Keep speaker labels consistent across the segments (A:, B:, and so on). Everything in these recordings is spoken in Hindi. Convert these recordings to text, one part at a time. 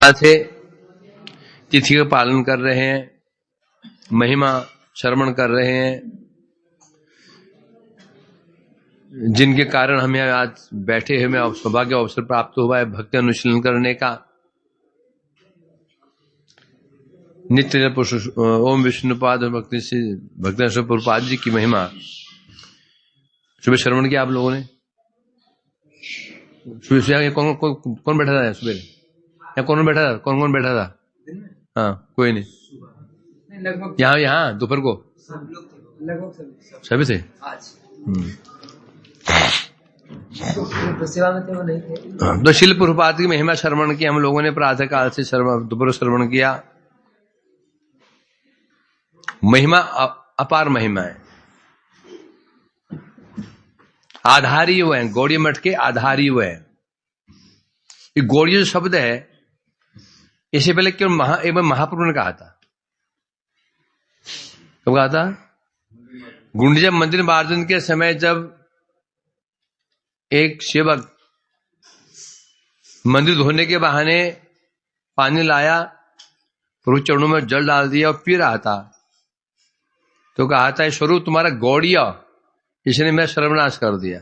A: से तिथि का पालन कर रहे हैं, महिमा श्रवण कर रहे हैं, जिनके कारण हमें आज बैठे हुए सौभाग्य अवसर प्राप्त हुआ है भक्ति अनुशीलन करने का। नित्य ओम विष्णुपाद और भक्ति पुरपाद जी की महिमा सुबह श्रवण किया आप लोगों ने। सुबह कौन बैठा था सुबह? या कौन बैठा था? कौन बैठा था? हाँ, कोई नहीं। यहाँ दोपहर को सभी थे।
B: सेवा में थे वो नहीं थे।
A: तो शिल प्रभुपाद की महिमा श्रवण की हम लोगों ने प्रातः काल से दोपहर श्रवण किया। महिमा अपार महिमा है। आधारी वो है, गौड़ी मठ के आधारी वो है। ये गौड़ी जो शब्द है इससे पहले केवल एक बार महाप्रभु ने कहा था। कब कहा था? गुंडीचा मंदिर मार्जन के समय जब एक सेवक मंदिर धोने के बहाने पानी लाया, प्रभु चरणों में जल डाल दिया और पी रहा था, तो कहा था स्वरूप तुम्हारा गौड़िया, इसने मैं सर्वनाश कर दिया।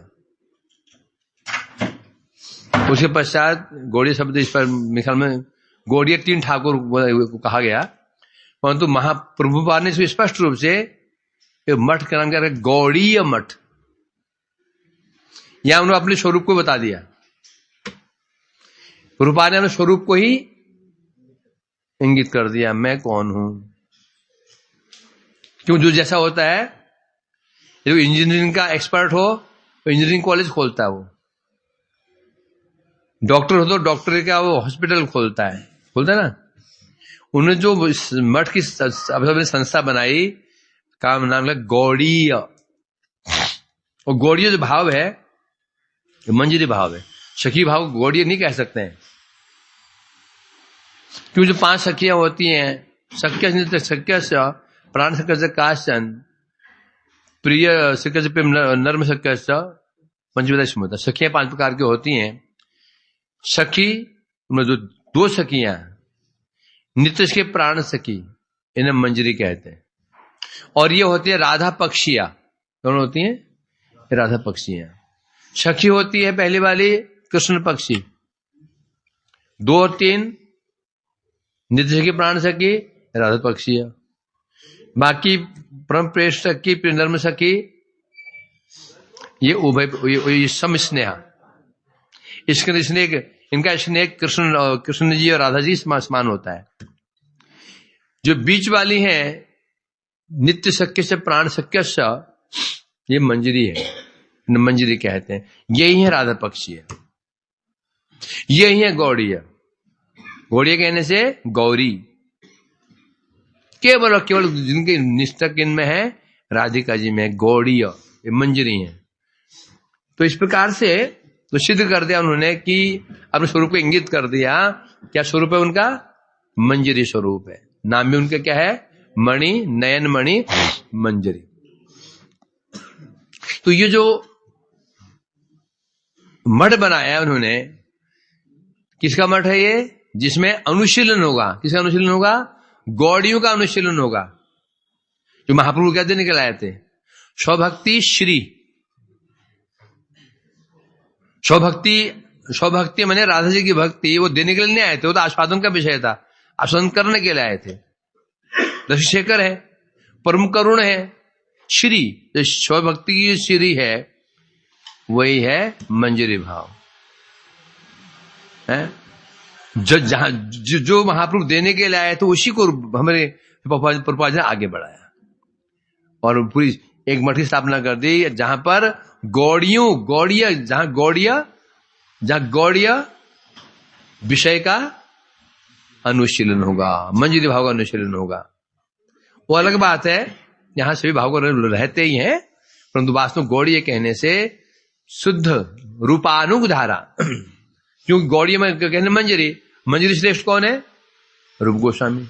A: उसके पश्चात गौड़िया शब्द इस पर मिसाल में गौड़िया 3 ठाकुर को कहा गया, परंतु महाप्रभुपाद ने इसको स्पष्ट रूप से मठ का नाम क्या? गौड़ीय मठ। यहां उन्होंने अपने स्वरूप को बता दिया। प्रभुपाद ने अपने स्वरूप को ही इंगित कर दिया, मैं कौन हूं। क्यों? जो जैसा होता है, जो इंजीनियरिंग का एक्सपर्ट हो तो इंजीनियरिंग कॉलेज खोलता है, वो डॉक्टर हो तो डॉक्टर का वो हॉस्पिटल खोलता है ना। उन्होंने जो मठ की संस्था बनाई, काम नाम है गौड़ीय। और गौड़ीय जो भाव है मंजरी भाव है। सखी भाव गौड़ीय नहीं कह सकते हैं, क्यों? जो 5 सखियां होती हैं, सख्य प्राण सख्य से काशन, प्रिय सख्य से नर्म सख्य पंचविधा स्मृता। सखियां 5 प्रकार की होती हैं। सखी उनमें जो 2 सखियां, नित्य के प्राण सखी, इन्हें मंजरी कहते हैं। और ये होती है राधा पक्षिया। कौन होती है? राधा पक्षियां। सखी होती है पहली वाली कृष्ण पक्षी, 2 और 3 नित्य की प्राण सखी राधा पक्षिया। बाकी परम प्रेष्ठ सखी, प्रियनर्म सखी, ये उभय सम स्नेहा। इसके स्नेह, इनका स्नेह कृष्ण जी और राधा जी समान होता है। जो बीच वाली है नित्य सख्य से प्राण सख्य, ये मंजरी है, मंजरी कहते हैं। यही है राधा पक्षी है, यही है गौड़िया। गौड़िया कहने से गौरी, केवल और केवल जिनकी निष्ठा किन में है, राधिका जी में गौड़िया, ये मंजरी है। तो इस प्रकार से तो सिद्ध कर दिया उन्होंने कि अपने स्वरूप को इंगित कर दिया। क्या स्वरूप है उनका? मंजरी स्वरूप है। नाम भी उनका क्या है? मणि, नयन मणि मंजरी। तो ये जो मठ बनाया उन्होंने, किसका मठ है ये? जिसमें अनुशीलन होगा। किसका अनुशीलन होगा? गौड़ियों का अनुशीलन होगा। जो महाप्रभु क्या देने के लाए थे? स्वभक्ति श्री। स्वभक्ति माने राधा जी की भक्ति, वो देने के लिए नहीं आए थे, वो तो आस्वादन का विषय था, आस्वादन करने के लिए आए थे। दशशेखर है, परम करुण है, श्री, जो स्वभक्ति की श्री है वही है मंजरी भाव है। जो महाप्रभु देने के लिए आए थे उसी को हमारे प्रभुपाद ने आगे बढ़ाया और पूरी एक मठ की स्थापना कर दी, जहां पर जहां गौड़िया विषय का अनुशीलन होगा, मंजरी भाव का अनुशीलन होगा। वो अलग बात है, यहां सभी भाव को रहते ही हैं, परंतु वास्तव में गौड़ीय कहने से शुद्ध रूपानुग धारा। क्योंकि गौड़ीय में कहने मंजरी श्रेष्ठ कौन है? रूप गोस्वामी।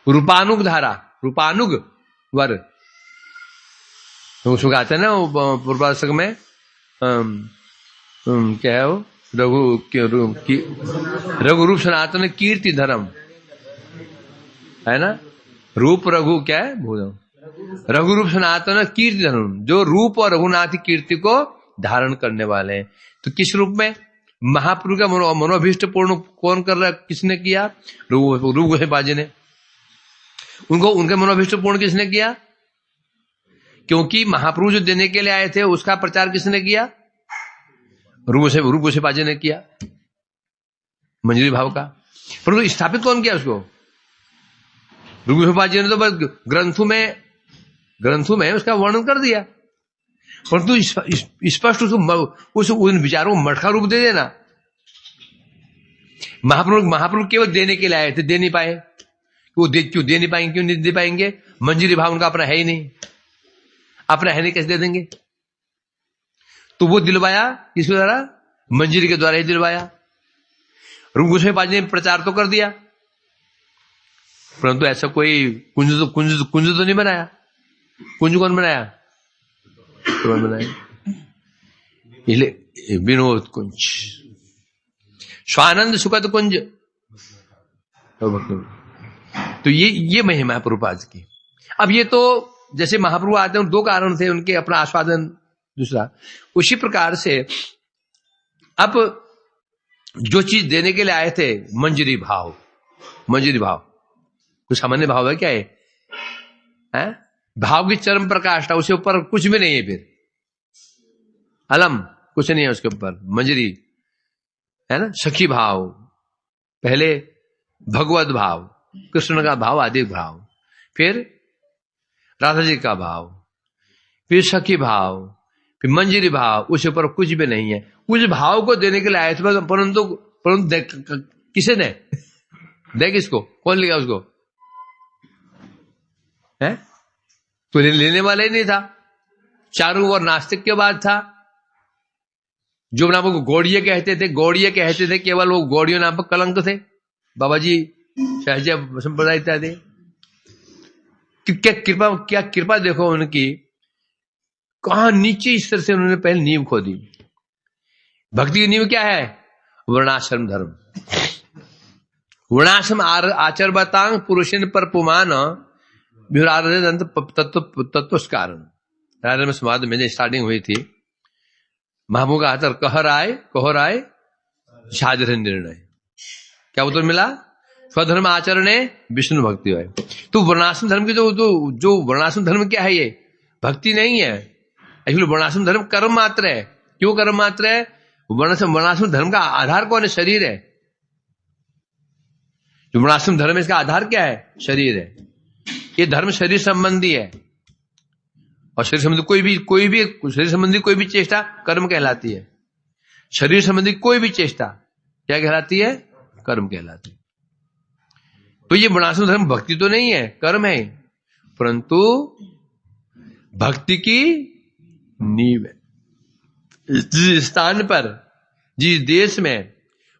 A: रूपानुग धारा, रूपानुग वर, तो उसको कहते हैं ना पूर्वाशक में क्या है वो? रघु रूप सनातन कीर्ति धर्म है ना। रूप रघु क्या है भूल, रघु रूप सनातन कीर्ति धर्म, जो रूप और रघुनाथ की कीर्ति को धारण करने वाले हैं। तो किस रूप में? महाप्रभु का मनोभीष्ट पूर्ण कौन कर रहा, किसने किया? रूप गोसाई जी ने। उनको उनके मनोभीष्ट पूर्ण किसने किया? क्योंकि महाप्रभु जो देने के लिए आए थे उसका प्रचार किसने किया? रूप गोसाई जी ने किया, मंजरी भाव का। परंतु स्थापित कौन किया उसको? रूप गोसाई जी ने तो बस ग्रंथों में उसका वर्णन कर दिया, परंतु स्पष्ट उस उन विचारों को मटका रूप दे देना। महाप्रभु केवल देने के लिए आए थे, दे नहीं पाए। क्यों दे नहीं पाएंगे? क्यों नहीं दे पाएंगे? मंजरी भाव उनका अपना है ही नहीं, अपना है नहीं, कैसे दे देंगे? तो वो दिलवाया किसके द्वारा? मंजरी के द्वारा ही दिलवाया। रूप गोसाई ने प्रचार तो कर दिया, परंतु ऐसा कोई कुंज तो नहीं बनाया। कुंज कौन बनाया? कौन बनाया? इसलिए विनोद कुंज, स्वानंद सुखद कुंज। तो ये महिमा है प्रभुपाद की। अब ये तो जैसे महाप्रभु आते हैं, दो कारण थे उनके, अपना आस्वादन, दूसरा। उसी प्रकार से अब जो चीज देने के लिए आए थे, मंजरी भाव, मंजरी भाव कुछ सामान्य भाव है क्या है? भाव की चरम प्रकाष्ठा, उसके ऊपर कुछ भी नहीं है, फिर अलम कुछ नहीं है उसके ऊपर। मंजरी है ना, सखी भाव, पहले भगवत भाव, कृष्ण का भाव, आदि भाव, फिर राधा जी का भाव, फिर सखी भाव, फिर मंजरी भाव, उसके ऊपर कुछ भी नहीं है। उस भाव को देने के लिए आए थे, परंतु किसे ने दे? किसको? कौन लेगा उसको? है तो लेने वाला ही नहीं था। चारों ओर नास्तिक के बाद था, जो नाम को गौड़िये कहते थे, गौड़िये कहते थे, केवल वो गौड़ियों नाम पर कलंक थे। बाबा जी सहज संप्रदाय इत्यादि, क्या कृपा देखो उनकी, कहां नीचे स्तर से उन्होंने पहले नींव खोदी। भक्ति की नींव क्या है? वर्णाश्रम धर्म। वर्णाश्रम आचरबतांग पुरुषन पर पुमान तत्व समाज में स्टार्टिंग हुई थी। महाप्रभु का आतर कह राय साधर निर्णय, क्या उत्तर मिला? स्वधर्म आचरणे विष्णु भक्ति है। तो वर्णाश्रम धर्म की जो वर्णाश्रम धर्म क्या है? ये भक्ति नहीं है। एक्चुअली वर्णाश्रम धर्म कर्म मात्र है। क्यों कर्म मात्र है? वर्णाश्रम धर्म का आधार कौन है? शरीर है। जो वर्णाश्रम धर्म है, इसका आधार क्या है? शरीर है। ये धर्म शरीर संबंधी है, और शरीर संबंधी शरीर संबंधी कोई भी चेष्टा कर्म कहलाती है। शरीर संबंधी कोई भी चेष्टा क्या कहलाती है? कर्म कहलाती है। तो ये वर्णाश्रम धर्म भक्ति तो नहीं है, कर्म है, परंतु भक्ति की नींव है। जिस स्थान पर, जिस देश में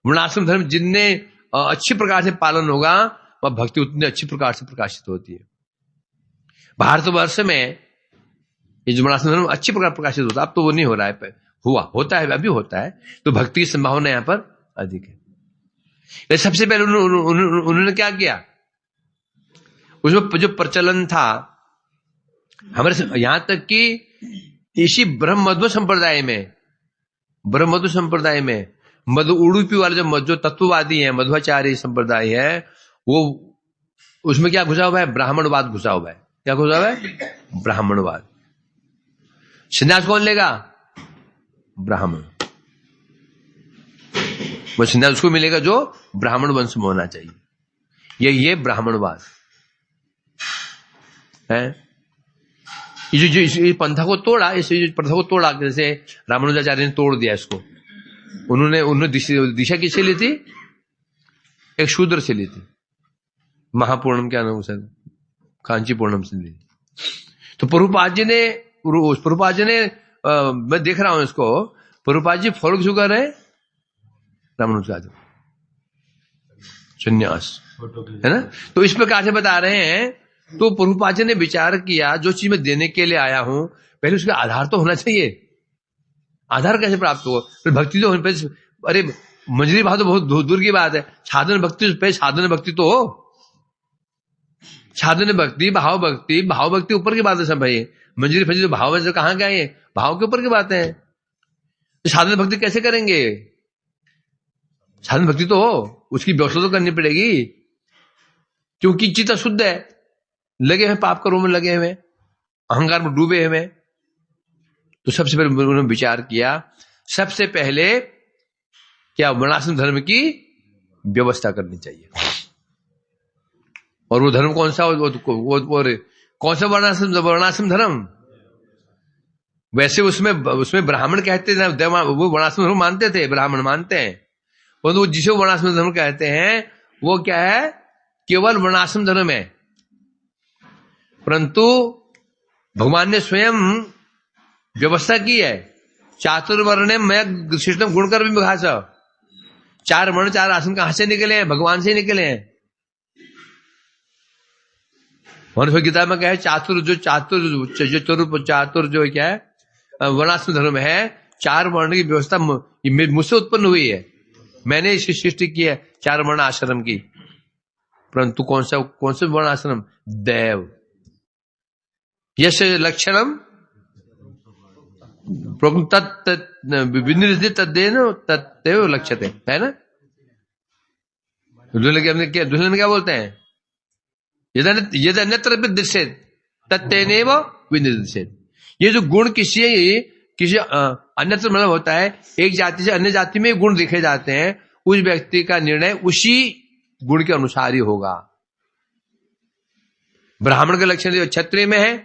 A: वर्णाश्रम धर्म जिनने अच्छी प्रकार से पालन होगा, वह भक्ति उतनी अच्छी प्रकार से प्रकाशित होती है। भारतवर्ष में ये जो वर्णाश्रम धर्म अच्छी प्रकार प्रकाशित होता है, अब तो वो नहीं हो रहा है, होता है, अभी होता है, तो भक्ति की संभावना यहां पर अधिक है। सबसे पहले उन्होंने क्या किया? उसमें जो प्रचलन था हमारे, यहां तक कि इसी ब्रह्मध्व संप्रदाय में मधु उड़ूपी वाले जो तत्ववादी हैं, मध्वाचार्य संप्रदाय है, वो उसमें क्या घुसा हुआ है? ब्राह्मणवाद घुसा हुआ है। क्या घुसा हुआ है? ब्राह्मणवाद। संन्यास कौन लेगा? ब्राह्मण। वो संन्यास उसको मिलेगा जो ब्राह्मण वंश में होना चाहिए। ये ब्राह्मणवाद है। ये पंथा को तोड़ा, इस प्रथा को तोड़ा, जैसे रामानुजाचार्य ने तोड़ दिया इसको। उन्होंने दिशा किससे ली थी? एक शूद्र से ली थी। महापूर्णम क्या नाम, कांची पूर्णम से ली। तो प्रभुपाद जी ने मैं देख रहा हूं इसको, प्रभुपाद जी फॉलो क्यों कर रहे हैं? रामानुजाचार्य संन्यास, है ना। तो इस प्रकार से बता रहे हैं। तो प्रभुपाद जी ने विचार किया, जो चीज मैं देने के लिए आया हूं, पहले उसका आधार तो होना चाहिए। आधार कैसे प्राप्त हो? फिर भक्ति तो अरे मंजरी भाव तो बहुत दूर की बात है। साधन भक्ति पे साधन भक्ति तो हो, साधन भक्ति भाव भक्ति ऊपर की बात है सब भाई। मंजरी फंजरी तो भाव से कहाँ गए, भाव के ऊपर की बात है। तो साधन भक्ति कैसे करेंगे? साधन भक्ति तो हो, उसकी व्यवस्था तो करनी पड़ेगी, क्योंकि चित्त शुद्ध है, लगे हैं पाप कर्मों में, लगे हुए अहंकार में डूबे हुए। तो सबसे पहले उन्होंने विचार किया, सबसे पहले क्या वर्णाश्रम धर्म की व्यवस्था करनी चाहिए। और वो धर्म कौन सा? वो कौन सा वर्णाश्रम धर्म? वैसे उसमें ब्राह्मण कहते थे, वो वर्णाश्रम धर्म मानते थे, ब्राह्मण मानते हैं। परंतु जिसे वर्णाश्रम धर्म कहते हैं वो क्या है? केवल वर्णाश्रम धर्म है। परंतु भगवान ने स्वयं व्यवस्था की है। चातुर्वर्ण में शिष्टम गुणकर भी विभाष। 4 वर्ण 4 आश्रम कहां से निकले हैं? भगवान से निकले हैं। मनुष्य गीता में क्या है? चातुर जो क्या है वर्णाश्रम धर्म है, 4 वर्ण की व्यवस्था मुझसे उत्पन्न हुई है, मैंने इसी सृष्टि की है 4 वर्ण आश्रम की। परंतु कौन सा वर्ण आश्रम? दैव यश लक्षणम तत्व लक्ष्यते, है ना? दुल्हन क्या बोलते हैं? यदि अन्यत्र दृश्येत तत्तेनैव विनिर्दिश्येत। ये जो गुण किसी अन्यत्र मतलब होता है, एक जाति से अन्य जाति में गुण दिखे जाते हैं, उस व्यक्ति का निर्णय उसी गुण के अनुसार ही होगा। ब्राह्मण का लक्षण क्षत्रिय में है,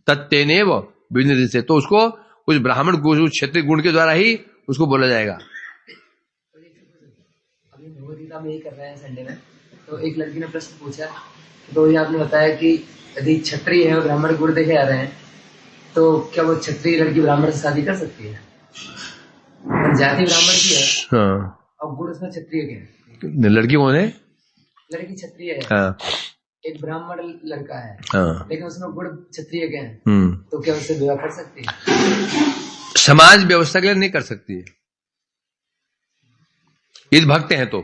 A: तत्तेनैव विनिर्दिश्येत, तो उसको उस ब्राह्मण गुण क्षत्रिय गुण के द्वारा ही उसको बोला जाएगा।
B: अभी भगवदगीता में यही कर रहे हैं संडे में, तो एक लड़की ने प्रश्न पूछा, तो ये आपने बताया कि यदि क्षत्रिय है और ब्राह्मण गुण देखे जा रहे हैं, तो क्या वो क्षत्रिय लड़की ब्राह्मण से शादी कर सकती है? जाति ब्राह्मण की है,
A: हाँ,
B: और गुण उसमें क्षत्रिय के हैं।
A: लड़की कौन है?
B: लड़की क्षत्रिय है,
A: हाँ,
B: एक ब्राह्मण लड़का है,
A: हाँ,
B: लेकिन उसमें गुण क्षत्रिय के हैं, तो क्या उससे विवाह कर सकती है?
A: समाज व्यवस्था के लिए नहीं कर सकती है। यदि भक्त हैं तो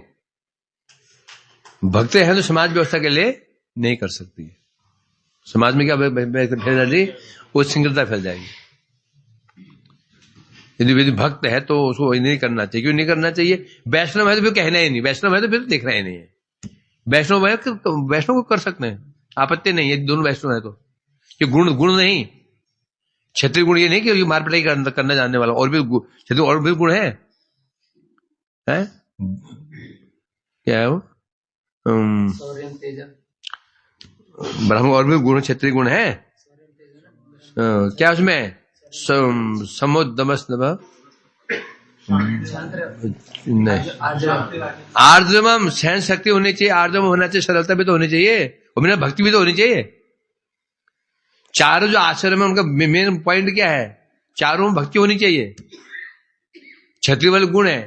A: समाज व्यवस्था के लिए नहीं कर सकती है। समाज में क्या फैल जाएगी? वो सिंगलता फैल जाएगी। यदि भक्त है तो उसको नहीं करना चाहिए। क्यों नहीं करना चाहिए? वैष्णव है तो फिर कहना ही नहीं, वैष्णव है तो फिर देखना ही नहीं है। वैष्णव को कर सकते हैं, आपत्ति नहीं है, दोनों वैष्णव है तो। ये गुण नहीं, क्षत्रिय गुण ये नहीं कि मार पिटाई करना जानने वाला, और भी क्षत्रिय और भी गुण है? क्या है वो? ब्राह्मण और भी गुण क्षत्रिय गुण है क्या उसमें? समोदमस नहीं, आर्जवम सहन शक्ति होनी चाहिए, आर्जवम होना चाहिए, सरलता भी तो होनी चाहिए, और मेरा भक्ति भी तो होनी चाहिए। चारों जो आश्रम है उनका मेन पॉइंट क्या है? चारों में भक्ति होनी चाहिए। क्षत्रिय वाले गुण है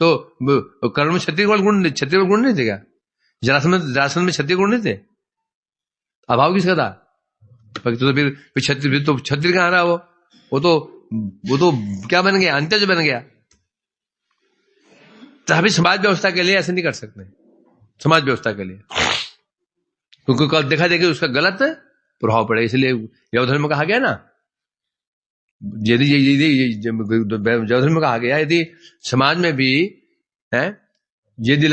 A: तो कर्ण में क्षत्रिय वाले गुण नहीं थे क्या? जरासंध में क्षत्रिय गुण नहीं थे? अभाव किसका था? तो फिर क्षत्रिय कहां रहा? वो तो क्या बन गया? अंत्यज बन गया। तो अभी समाज व्यवस्था के लिए ऐसे नहीं कर सकते, समाज व्यवस्था के लिए, क्योंकि कल देखा देखिए उसका गलत प्रभाव पड़े। इसलिए जैवधर्म में कहा गया ना, जैवधर्म में कहा गया यदि समाज में भी है, यदि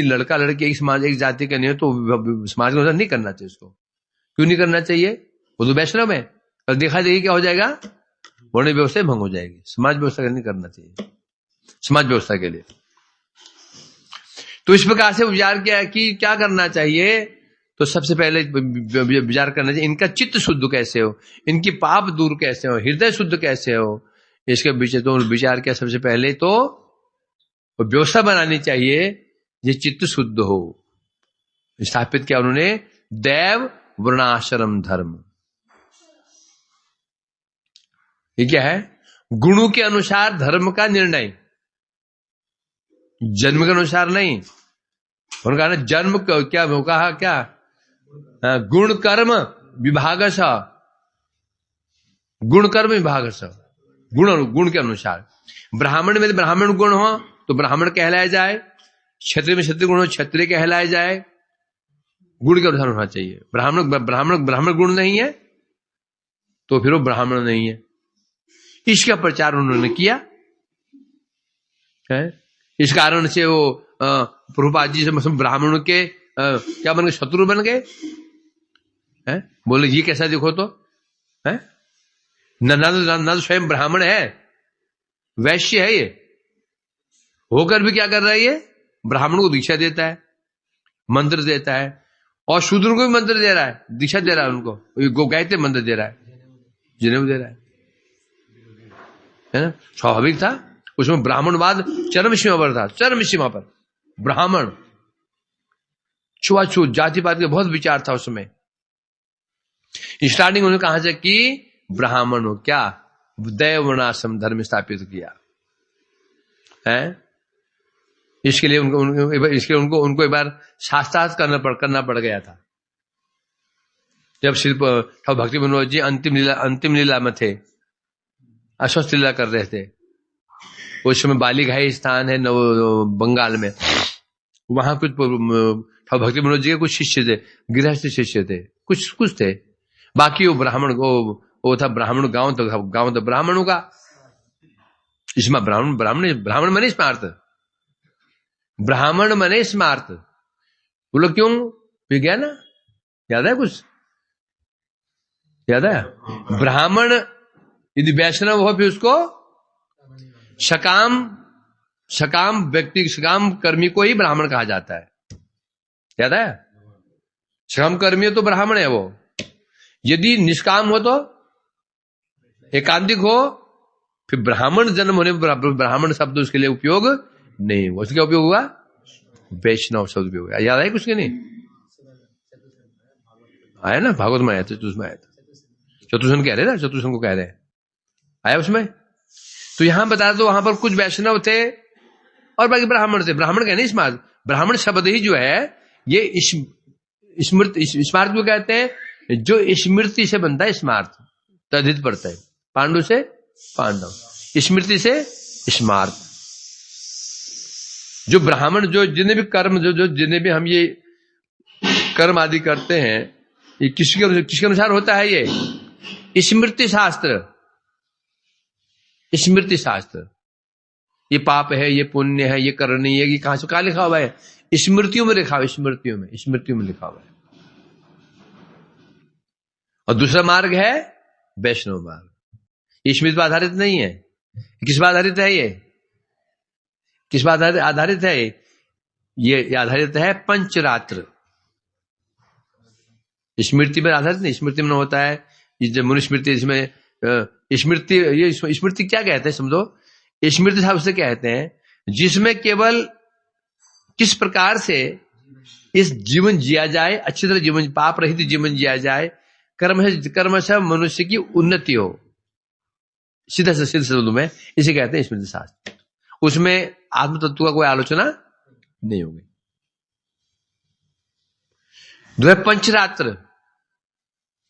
A: लड़का लड़की एक समाज एक जाति का नहीं हो तो समाज में नहीं करना चाहिए उसको। क्यों नहीं करना चाहिए? वो तो वैष्णव है, और देखा देखिए क्या हो जाएगा? वर्ण व्यवस्था भंग हो जाएगी। समाज व्यवस्था नहीं करना चाहिए समाज व्यवस्था के लिए। तो इस प्रकार से विचार किया कि क्या करना चाहिए, तो सबसे पहले विचार करना चाहिए इनका चित्त शुद्ध कैसे हो, इनकी पाप दूर कैसे हो, हृदय शुद्ध कैसे हो, इसके विचार तो विचार किया। सबसे पहले तो व्यवस्था बनानी चाहिए ये चित्त शुद्ध हो। स्थापित किया उन्होंने दैव वर्णाश्रम धर्म। ये क्या है? गुणों के अनुसार धर्म का निर्णय, जन्म के अनुसार नहीं। उन्होंने कहा ना जन्म क्या कहा? क्या गुण कर्म विभागश, गुण कर्म विभागश, गुण के अनुसार। ब्राह्मण में ब्राह्मण गुण हो तो ब्राह्मण कहलाया जाए, क्षत्रिय में क्षत्रिय गुण हो क्षत्रिय कहलाया जाए। गुण के अनुसार होना चाहिए। ब्राह्मण गुण नहीं है तो फिर वो ब्राह्मण नहीं है। इसका प्रचार उन्होंने किया है। इस कारण से वो प्रभुपाद जी से ब्राह्मणों के क्या बन गए, शत्रु बन गए हैं। बोले ये कैसा देखो तो है, न तो स्वयं ब्राह्मण है, वैश्य है, ये होकर भी क्या कर रहा है, ये ब्राह्मण को दीक्षा देता है, मंत्र देता है, और शूद्र को भी मंत्र दे रहा है, दीक्षा दे रहा है उनको, गायत्री मंत्र दे रहा है, जनेऊ दे रहा है ना। स्वाभाविक था। उसमें ब्राह्मणवाद चरम सीमा पर था, चरम सीमा पर ब्राह्मण, छुआछूत, जातिपात का बहुत विचार था उसमें। स्टार्टिंग उन्होंने कहां से की, ब्राह्मणों क्या दैवनाश्रम धर्म स्थापित किया है। इसके लिए उनको एक बार शास्त्रार्थ करना पड़ गया था। जब श्री भक्ति विनोद जी अंतिम लीला में थे, अस्वस्थ लीला कर रहे थे, उस समय बालीघाई स्थान है बंगाल में, वहां कुछ भक्ति विनोद जी के कुछ शिष्य थे, गृहस्थ शिष्य थे, कुछ थे, बाकी वो ब्राह्मण वो था ब्राह्मण गांव तो ब्राह्मणों का। इसमें ब्राह्मण मने स्मार्थ, ब्राह्मण मने स्मार्थ। बोलो क्यों, विज्ञान याद है, कुछ याद है। ब्राह्मण यदि वैष्णव हो फिर उसको सकाम व्यक्ति, सकाम कर्मी को ही ब्राह्मण कहा जाता है, याद है। सकाम कर्मी तो ब्राह्मण है वो। यदि निष्काम हो तो, एकांतिक हो, फिर ब्राह्मण जन्म होने पर ब्राह्मण शब्द उसके लिए उपयोग नहीं हुआ। उसका उपयोग हुआ वैष्णव शब्द उपयोग हुआ। याद है कुछ के नहीं आया ना, भागवत में आया था, उसमें आया था, चतुर्सन कह रहे ना, चतुर्सन को कह रहे हैं, आया उसमें। तो यहां बता दो, वहां पर कुछ वैष्णव थे और बाकी ब्राह्मण थे। ब्राह्मण कहने स्मार्ट, ब्राह्मण शब्द ही जो है ये स्मार्ट को कहते हैं, जो स्मृति से बनता है स्मार्ट, तद्धित पड़ता है, पांडु से पांडव, स्मृति से स्मार्ट। जो ब्राह्मण जो जिन्हें भी कर्म जो जिन्हें भी हम ये कर्म आदि करते हैं, ये किसके अनुसार होता है, ये स्मृति शास्त्र, स्मृति शास्त्र। ये पाप है, ये पुण्य है, ये करनी है, ये कहां से कहा लिखा हुआ है, स्मृतियों में लिखा हुआ है, स्मृतियों में लिखा हुआ है। और दूसरा मार्ग है वैष्णव मार्ग, ये स्मृति पर आधारित नहीं है। किस पर आधारित है, ये किस पर आधारित है, ये आधारित है पंचरात्र। स्मृति पर आधारित नहीं, स्मृति में होता है जब मनुस्मृति, इसमें स्मृति, ये स्मृति क्या कहते हैं समझो, स्मृति साहब से कहते हैं जिसमें केवल किस प्रकार से इस जीवन जिया जाए, अच्छी तरह जीवन, पाप रहित जीवन जिया जाए, कर्म से मनुष्य की उन्नति हो, सीधा से शब्दों में इसे कहते हैं स्मृति शास्त्र। उसमें आत्म तत्व का कोई आलोचना नहीं होगी। पंचरात्र,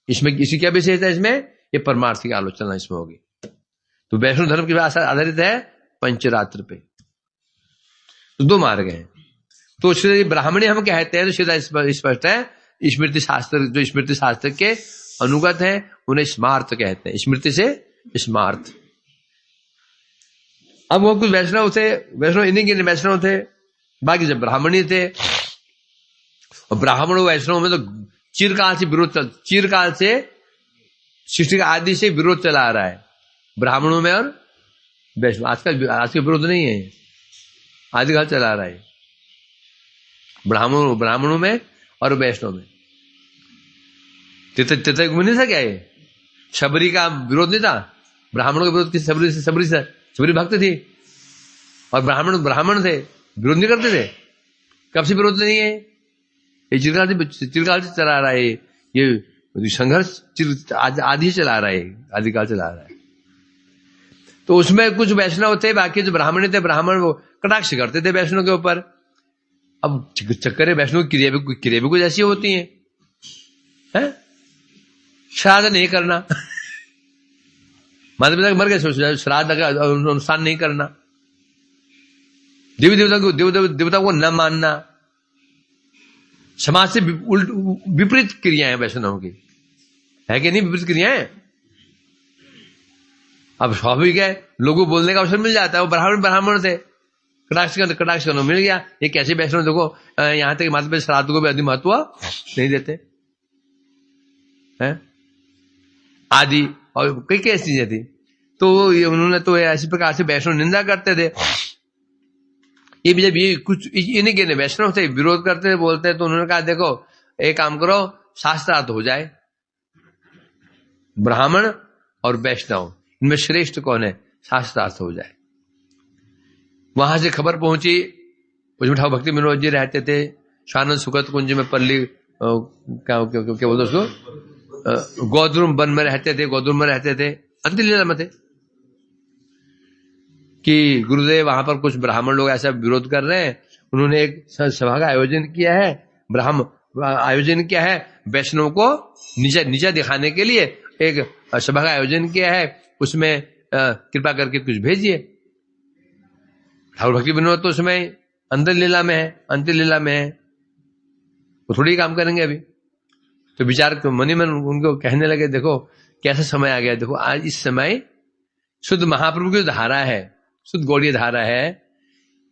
A: इसमें किसी क्या विशेषता है, इसमें ये परमार्थ की आलोचना इसमें होगी। तो वैष्णव धर्म की आधारित है पंचरात्र पे। तो दो मार्ग हैं। तो ब्राह्मणी हम कहते हैं तो सीधा स्पष्ट है, स्मृति शास्त्र, जो स्मृति शास्त्र के अनुगत है उन्हें स्मार्थ कहते हैं, स्मृति से स्मार्थ। अब वो कुछ वैष्णव थे, वैष्णव इन्हीं के वैष्णव थे, बाकी जब ब्राह्मणी थे। और ब्राह्मण वैष्णव में तो चिरकाल से सृष्टि का आदि से विरोध चला आ रहा है ब्राह्मणों में और वैष्णव। आज का विरोध नहीं है, आदिकाल चला आ रहा है ब्राह्मणों में और वैष्णव में। त्रेता में नहीं था क्या, ये शबरी का विरोध नहीं था, ब्राह्मणों का विरोध किस शबरी भक्त थी और ब्राह्मण थे, विरोध नहीं करते थे। कब से विरोध नहीं है, ये चिरकाल से चला आ रहा है, ये संघर्ष आदि चला रहा है, आदिकाल चला रहा है। तो उसमें कुछ वैष्णव थे, बाकी जो ब्राह्मण थे, ब्राह्मण वो कटाक्ष करते थे वैष्णव के ऊपर। अब चक्कर है, वैष्णव की क्रिया भी कुछ ऐसी होती है? श्राद्ध नहीं करना माता पिता मर गए, श्राद्ध का अनुष्ठान नहीं करना, देवी देवता को न मानना, समाज से विपरीत क्रियाएं वैष्णव की है कि नहीं, विपरीत क्रियाएं। अब स्वाभाविक है, लोगों को बोलने का अवसर मिल जाता है, वो ब्राह्मण थे, कटाक्ष करना मिल गया। ये कैसे वैष्णव देखो, यहां तक माता पिता श्राद्ध को भी अधिक महत्व नहीं देते हैं आदि, और कई कई चीजें थी। तो उन्होंने तो ऐसी प्रकार से वैष्णव निंदा करते थे। ये भी जब ये कुछ इन्हीं के वैष्णव से विरोध करते थे, बोलते तो उन्होंने कहा देखो एक काम करो, शास्त्रार्थ हो जाए, ब्राह्मण और वैष्णव इनमें श्रेष्ठ कौन है, शास्त्रार्थ हो जाए। वहां से खबर पहुंची, उसमें ठाकुर भक्ति विनोद जी रहते थे शानंद सुखद कुंज में, पल्ली क्या बोलते उसको, गौद्रुम वन में रहते थे, गौद्रुम में रहते थे, अंतिलीला में थे कि गुरुदेव वहां पर कुछ ब्राह्मण लोग ऐसा विरोध कर रहे हैं। उन्होंने एक सभा का आयोजन किया है, वैष्णव को नीचा दिखाने के लिए एक सभा का आयोजन किया है, उसमें कृपा करके कुछ भेजिए। ठाकुर भक्ति विनोद तो उसमें अंतलीला में है, वो थोड़ी काम करेंगे अभी। तो विचार मनी मन उनको कहने लगे देखो कैसा समय आ गया, देखो आज इस समय शुद्ध महाप्रभु की धारा है, शुद्ध गौड़ीय धारा है,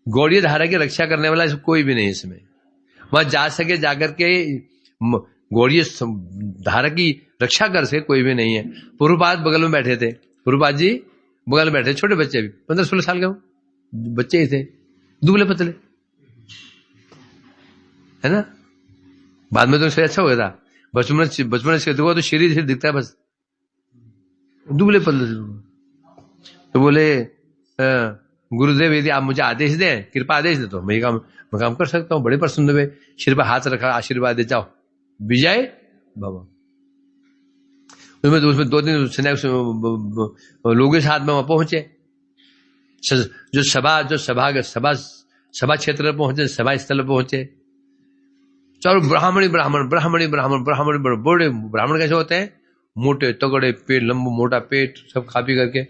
A: गौड़ीय धारा की रक्षा करने वाला कोई भी नहीं इसमें। वहां जा सके जाकर के गौड़ीय धारा की रक्षा कर सके कोई भी नहीं है। पूर्वपाद बगल में बैठे थे, पूर्वपाद जी बगल में बैठे, छोटे बच्चे भी 15-16 साल के बच्चे ही थे, दुबले पतले, है ना। बाद में तो शरीर अच्छा हो गया था, बचपन से तो शरीर दिखता है बस, दुबले पतले। तो बोले गुरुदेव यदि आप मुझे आदेश दें, कृपा आदेश दे तो मैं काम कर सकता हूँ। बड़े प्रसन्न हुए, सिर पर हाथ रखा, आशीर्वाद दे, जाओ विजय बाबा। उसमें 2-3 लोगों के साथ में वहां पहुंचे, जो सभा क्षेत्र में पहुंचे, सभा स्थल पर पहुंचे, चारों ब्राह्मण बड़े ब्राह्मण कैसे होते हैं, मोटे तगड़े पेट, लंबा मोटा पेट, सब खा पी करके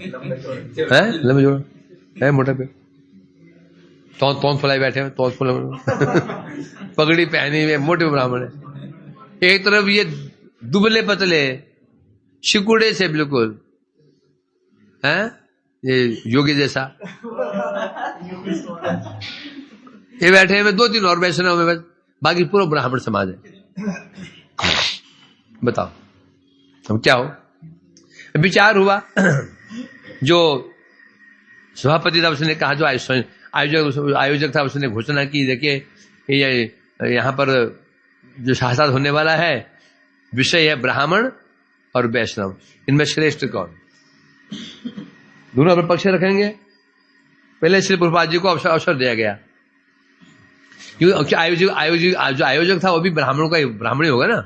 A: लंबे जोड़ है, मोटा पेट, तौन फुलाई बैठे हैं, तौन फुलाई पगड़ी पहनी हुई, मोटे ब्राह्मण है। एक तरफ ये दुबले पतले शिकुड़े से बिल्कुल हैं, ये योगी जैसा, ये बैठे हैं 2-3 और वैष्णव में, बस बाकी पूरा ब्राह्मण समाज है। बताओ अब क्या हो। विचार हुआ, जो सभापति था उसने कहा, जो आयोजक था उसने घोषणा की, देखिए ये यहाँ पर जो शास्त्रार्थ होने वाला है, विषय है ब्राह्मण और वैष्णव, इनमें श्रेष्ठ कौन। दोनों अपने पक्ष रखेंगे। पहले श्री प्रभुपाद जी को अवसर दिया गया, क्योंकि आयोजक था वो भी ब्राह्मण ही होगा ना।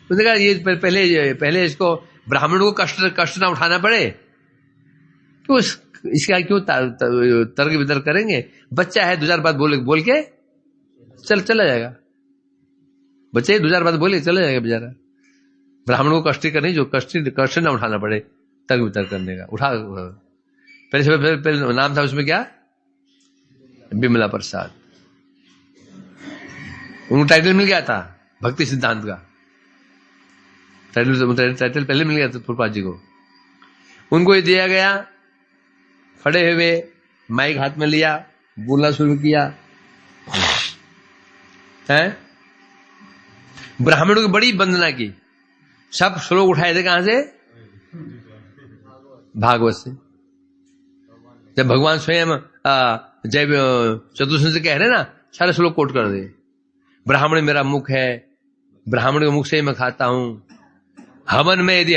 A: उसने कहा ये पहले इसको ब्राह्मणों को कष्ट ना उठाना पड़े, तो इसका क्यों तर्क वितर्क करेंगे। बच्चा है, 2-4 बात बोल के चला जाएगा, बच्चे 2-4 बात बोले चला जाएगा बेचारा। ब्राह्मणों को कष्ट करने, जो कष्ट ना उठाना पड़े तर्क वितर्क करने का। पहले नाम था उसमें क्या, बिमला प्रसाद, उनको टाइटल मिल गया था भक्ति सिद्धांत का, टाइटल पहले मिल गया था प्रभुपाद जी को। उनको ये दिया गया, खड़े हुए माइक हाथ में लिया, बोलना शुरू किया है। ब्राह्मणों की बड़ी वंदना की, सब श्लोक उठाए थे कहां से, भागवत से। जब भगवान स्वयं जय चतुर्दशी से कह रहे ना, सारे श्लोक कोट कर दे। ब्राह्मण मेरा मुख है, ब्राह्मण के मुख से ही मैं खाता हूं। हवन में यदि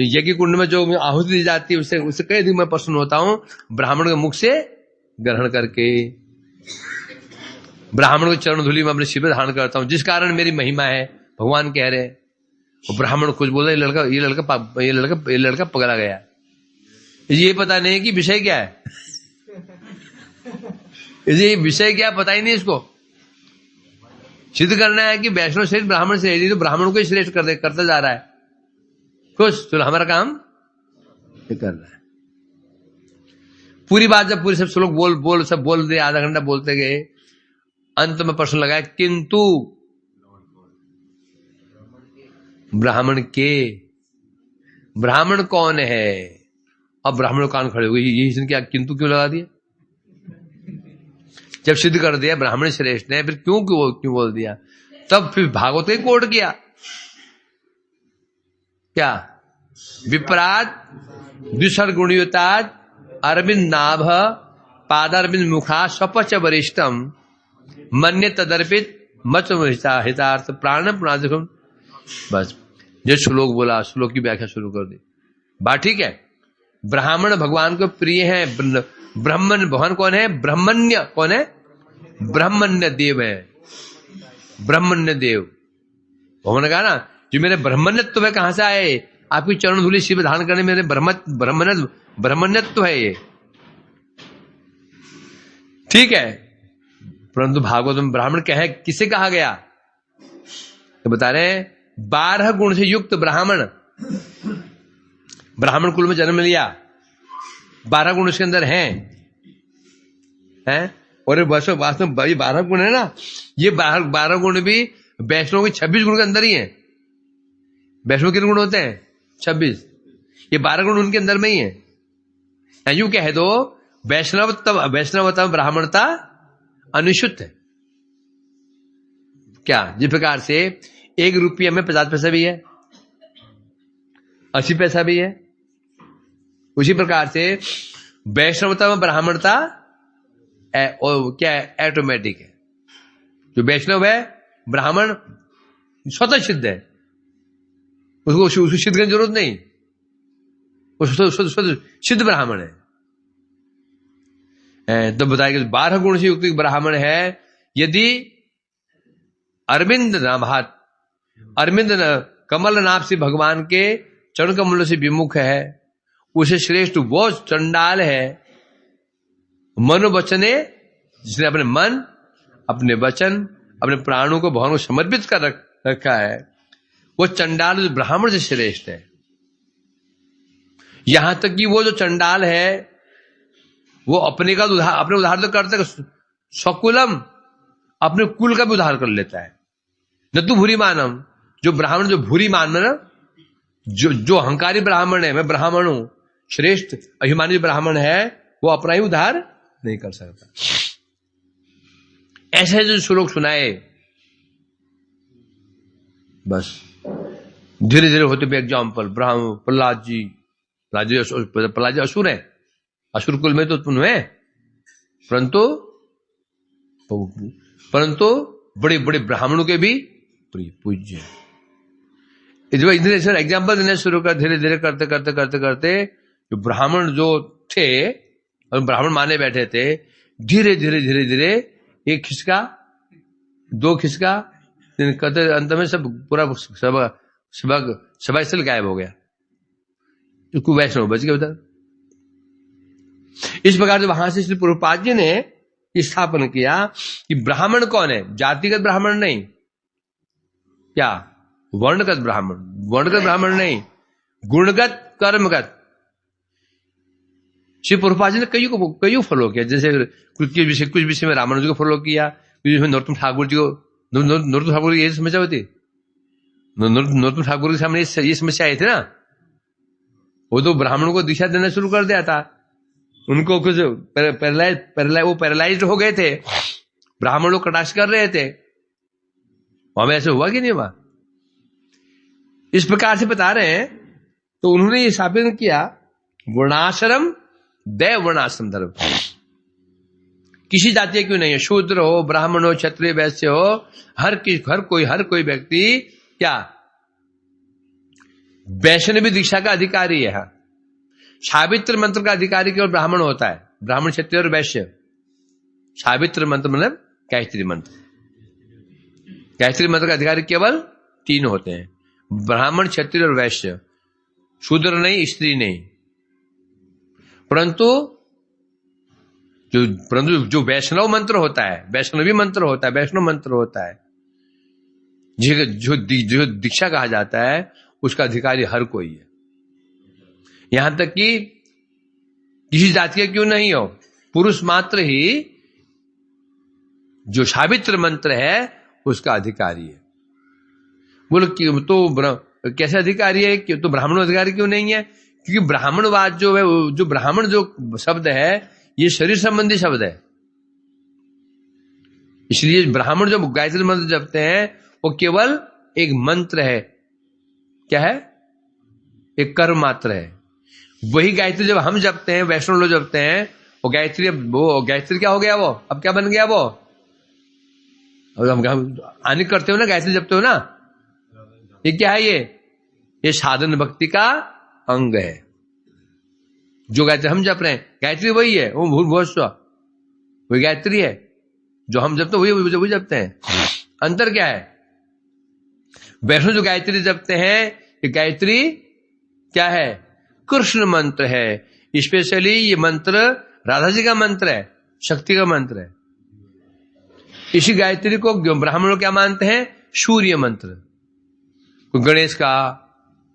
A: यज्ञ कुंड में जो आहुति दी जाती है उससे कई दिन मैं प्रसन्न होता हूं, ब्राह्मण के मुख से ग्रहण करके। ब्राह्मण के चरण धूलि में अपने शिर पर धारण करता हूं, जिस कारण मेरी महिमा है, भगवान कह रहे हैं। वो ब्राह्मण कुछ बोल रहे, ये लड़का पगला गया, ये पता नहीं कि विषय क्या है, ये विषय क्या पता ही नहीं इसको। सिद्ध करना है कि वैष्णव श्रेष्ठ ब्राह्मण श्रेष्ठ, तो ब्राह्मण को ही श्रेष्ठ करता जा रहा है। खुश, चलो हमारा काम ये कर रहा है। पूरी बात जब पूरी सब श्लोक बोल दिए, आधा घंटा बोलते गए, अंत में प्रश्न लगाया किंतु ब्राह्मण के, ब्राह्मण कौन है? अब ब्राह्मण कान खड़े हो गए, ये क्या किंतु क्यों लगा दिया? जब सिद्ध कर दिया ब्राह्मण श्रेष्ठ है, फिर क्यों बोल दिया? तब फिर भागवत ही कोट किया क्या? विपरात द्विसर्गुणयुतात् अरविंद नाभ पादारविंद मुखा स्वपच वरिष्ठम मन्य तदर्पित मत हितार्थ प्राण प्राण। बस जो श्लोक बोला, श्लोक की व्याख्या शुरू कर दी। बात ठीक है। ब्राह्मण भगवान को प्रिय है। ब्राह्मण भगवान कौन है? ब्रह्मण्य कौन है? ब्रह्मण्य देव है। ब्रह्मण्य देव भगवान ने कहा ना, जो मेरे ब्रह्मण्यत्व है कहां से आए? आपकी चरण धूलि शिव धारण करने मेरे ब्रह्मण्यत्व है ये, ठीक है। परंतु भागवत में ब्राह्मण क्या है, किसे कहा गया? तो बता रहे हैं 12 गुण से युक्त ब्राह्मण, ब्राह्मण कुल में जन्म लिया, 12 गुण उसके अंदर हैं और वास्तव में 12 गुण है ना, ये 12 गुण भी वैष्णव के 26 गुण के अंदर ही है। वैष्णव कितने गुण होते हैं? 26। ये 12 गुण उनके अंदर में ही है। यूं कह दो वैष्णवता ब्राह्मणता अनुशुद्ध है क्या? जिस प्रकार से 1 रुपये में 50 पैसा भी है, 80 पैसा भी है, उसी प्रकार से वैष्णवता में ब्राह्मणता क्या है? ऑटोमेटिक है। जो वैष्णव है ब्राह्मण स्वतः सिद्ध है, उसको सिद्ध करने की जरूरत नहीं, वो सिद्ध ब्राह्मण है। तो बताया कि 12 गुण से युक्त ब्राह्मण है। यदि अरविंद नाभात, अरविंद कमल नाभ से भगवान के चरण कमलों से विमुख है, उसे श्रेष्ठ वो चंडाल है मनोवचने, जिसने अपने मन, अपने वचन, अपने प्राणों को भगवान को समर्पित कर रखा है, वो चंडाल ब्राह्मण से श्रेष्ठ है। यहां तक कि वो जो चंडाल है वो अपने उद्धार तो करता, स्वकुलम अपने कुल का भी उद्धार कर लेता है। न तू भूरी मानम, जो ब्राह्मण, जो भूरी मान में ना, जो अहंकारी ब्राह्मण है, मैं ब्राह्मण हूं, श्रेष्ठ अभिमानी ब्राह्मण है, वो अपना ही उद्धार नहीं कर सकता। ऐसे जो श्लोक सुनाए, बस धीरे धीरे होते भी एग्जाम्पल। प्रहलाद जी असुर है, असुर कुल में तो तुम है, परंतु बड़े बड़े ब्राह्मणों के भी पूज्य है। एग्जाम्पल देने शुरू कर, धीरे धीरे करते करते करते करते जो ब्राह्मण जो थे और ब्राह्मण माने बैठे थे, धीरे धीरे धीरे धीरे 1 खिसका, 2 खिसका करते अंत में सब पूरा सभा स्थल गायब हो गया, क्योंकि वैष्णव बच गया उधर। इस प्रकार से वहां से श्री प्रभुपाद जी ने स्थापन किया कि ब्राह्मण कौन है? जातिगत ब्राह्मण नहीं, क्या वर्णगत ब्राह्मण, वर्णगत ब्राह्मण नहीं, गुणगत कर्मगत। श्री प्रभुपाद जी ने कईयों फॉलो किया। जैसे कुछ विषय में रामानुज को फॉलो किया, कुछ विषय में नरोत्तम ठाकुर जी को, नरोत्तम ठाकुर की यही समस्या होती, नरोत्तम ठाकुर के सामने ये समस्या आई थी ना, वो तो ब्राह्मणों को दीक्षा देना शुरू कर दिया था, उनको कुछ पैरालाइज्ड हो गए थे, ब्राह्मण लोग कटाक्ष कर रहे थे, वहां में ऐसे हुआ कि नहीं हुआ? इस प्रकार से बता रहे हैं। तो उन्होंने ये स्थापित किया वर्णाश्रम, दैव वर्णाश्रम धर्म, किसी जातीय क्यों नहीं है, शूद्र हो, ब्राह्मण हो, क्षत्रिय, वैश्य हो, हर कोई व्यक्ति क्या वैष्णवी दीक्षा का अधिकारी है। सावित्र मंत्र का अधिकारी केवल ब्राह्मण होता है, ब्राह्मण, क्षत्रिय और वैश्य। सावित्र मंत्र मतलब गायत्री मंत्र, गायत्री मंत्र का अधिकारी केवल 3 होते हैं, ब्राह्मण, क्षत्रिय और वैश्य, शूद्र नहीं, स्त्री नहीं। परंतु जो वैष्णव मंत्र होता है, वैष्णवी मंत्र होता है, वैष्णव मंत्र होता है, जो दीक्षा कहा जाता है, उसका अधिकारी हर कोई है। यहां तक कि किसी जाति का क्यों नहीं हो, पुरुष मात्र ही जो सावित्र मंत्र है उसका अधिकारी है। बोलो कि तो कैसे अधिकारी है, कि तो ब्राह्मण अधिकारी क्यों नहीं है? क्योंकि ब्राह्मणवाद जो है, जो ब्राह्मण जो शब्द है ये शरीर संबंधी शब्द है। इसलिए ब्राह्मण जो गायत्री मंत्र जपते हैं वो केवल एक मंत्र है। क्या है? एक कर्म मात्र है। वही गायत्री जब हम जपते हैं, वैष्णव लोग जपते हैं, वो गायत्री क्या हो गया? वो अब क्या बन गया? वो हम आने करते हो ना, गायत्री जपते हो ना, ये क्या है? ये साधन भक्ति का अंग है। जो गायत्री हम जप रहे हैं गायत्री वही है, वो भूर्भुवस्सुवः वही गायत्री है। जो हम जपते वही जपते हैं। अंतर क्या है? वैष्णव जो गायत्री जपते हैं, ये गायत्री क्या है? कृष्ण मंत्र है। स्पेशली ये मंत्र राधा जी का मंत्र है, शक्ति का मंत्र है। इसी गायत्री को ब्राह्मण लोग क्या मानते हैं? सूर्य मंत्र। कोई गणेश का,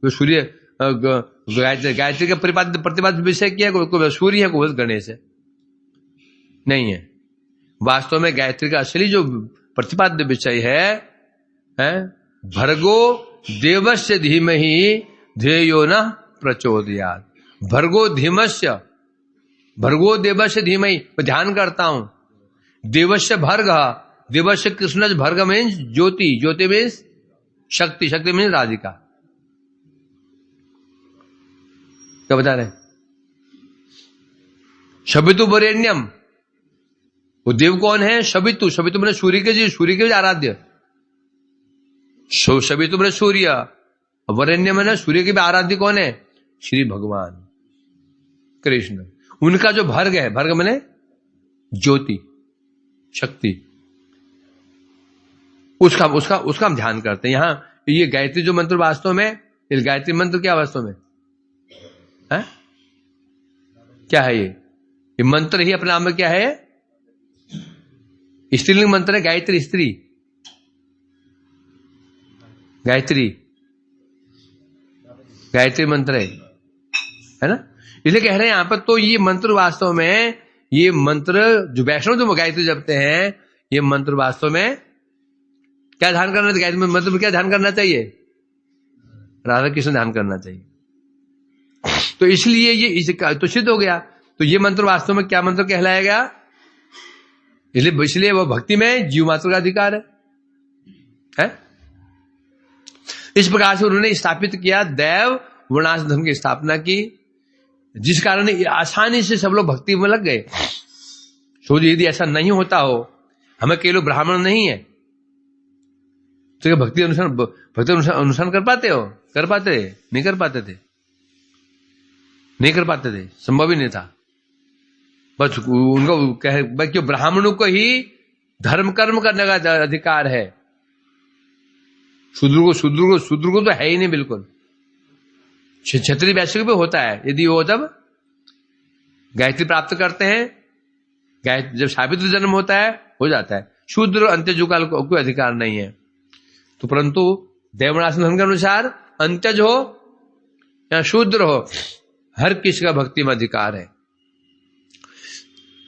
A: कोई सूर्य, गायत्री का प्रतिपाद्य विषय क्या है? कोई सूर्य है, कोई गणेश है, नहीं है। वास्तव में गायत्री का असली जो प्रतिपाद्य विषय है भर्गो देवस्य धीमहि ध्येयो न प्रचोदयात्। भर्गो देवस्य धीमहि, मैं ध्यान करता हूं। देवस्य भर्ग, देवस्य कृष्ण, भर्ग मीन्स ज्योति, ज्योति मीन्स शक्ति, शक्ति मीन्स राधिका। क्या बता रहे? शबितु वरेण्यम, वो देव कौन है? शबितु, शबितु मैंने सूर्य के जी, सूर्य के आराध्य। शबितु मैंने सूर्य, वरेण्य मैंने सूर्य के भी आराध्य कौन है? श्री भगवान कृष्ण। उनका जो भर्ग है, भर्ग मैंने ज्योति, शक्ति, उसका हम ध्यान करते हैं। यहां ये गायत्री जो मंत्र वास्तव में, ये गायत्री मंत्र क्या वास्तव में है? क्या है ये मंत्र ही अपने आप में क्या है? स्त्रीलिंग मंत्र है गायत्री, स्त्री गायत्री, गायत्री मंत्र है ना? इसलिए कह रहे हैं यहां पर, तो ये मंत्र वास्तव में, ये मंत्र जो वैष्णव जो गायत्री जपते हैं, ये मंत्र वास्तव में क्या ध्यान करना चाहिए? गायत्री मंत्र में क्या ध्यान करना चाहिए? राधा कृष्ण ध्यान करना चाहिए। तो इसलिए ये तो सिद्ध हो गया। तो ये मंत्र वास्तव में क्या मंत्र कहलाएगा? इसलिए वो भक्ति में जीव मात्र का अधिकार है? इस प्रकार से उन्होंने स्थापित किया, दैव वर्णाश्रम धर्म की स्थापना की, जिस कारण आसानी से सब लोग भक्ति में लग गए। तो यदि ऐसा नहीं होता हो, हमें कई लोग ब्राह्मण नहीं है, तो क्या भक्ति अनुसरण कर पाते हो? कर पाते? नहीं कर पाते थे, नहीं कर पाते थे, संभव ही नहीं था। बस उनका क्यों? ब्राह्मणों को ही धर्म कर्म करने का अधिकार है। शूद्र को तो है ही नहीं बिल्कुल। क्षत्रिय वैश्य को भी होता है, यदि वो तब गायत्री प्राप्त करते हैं, जब सावित्री जन्म होता है हो जाता है। शूद्र अंत्यज का कोई अधिकार नहीं है। तो परंतु देवनाश्रम धर्म के अनुसार अंत्यज हो या शूद्र हो, हर किसी का भक्ति में अधिकार है।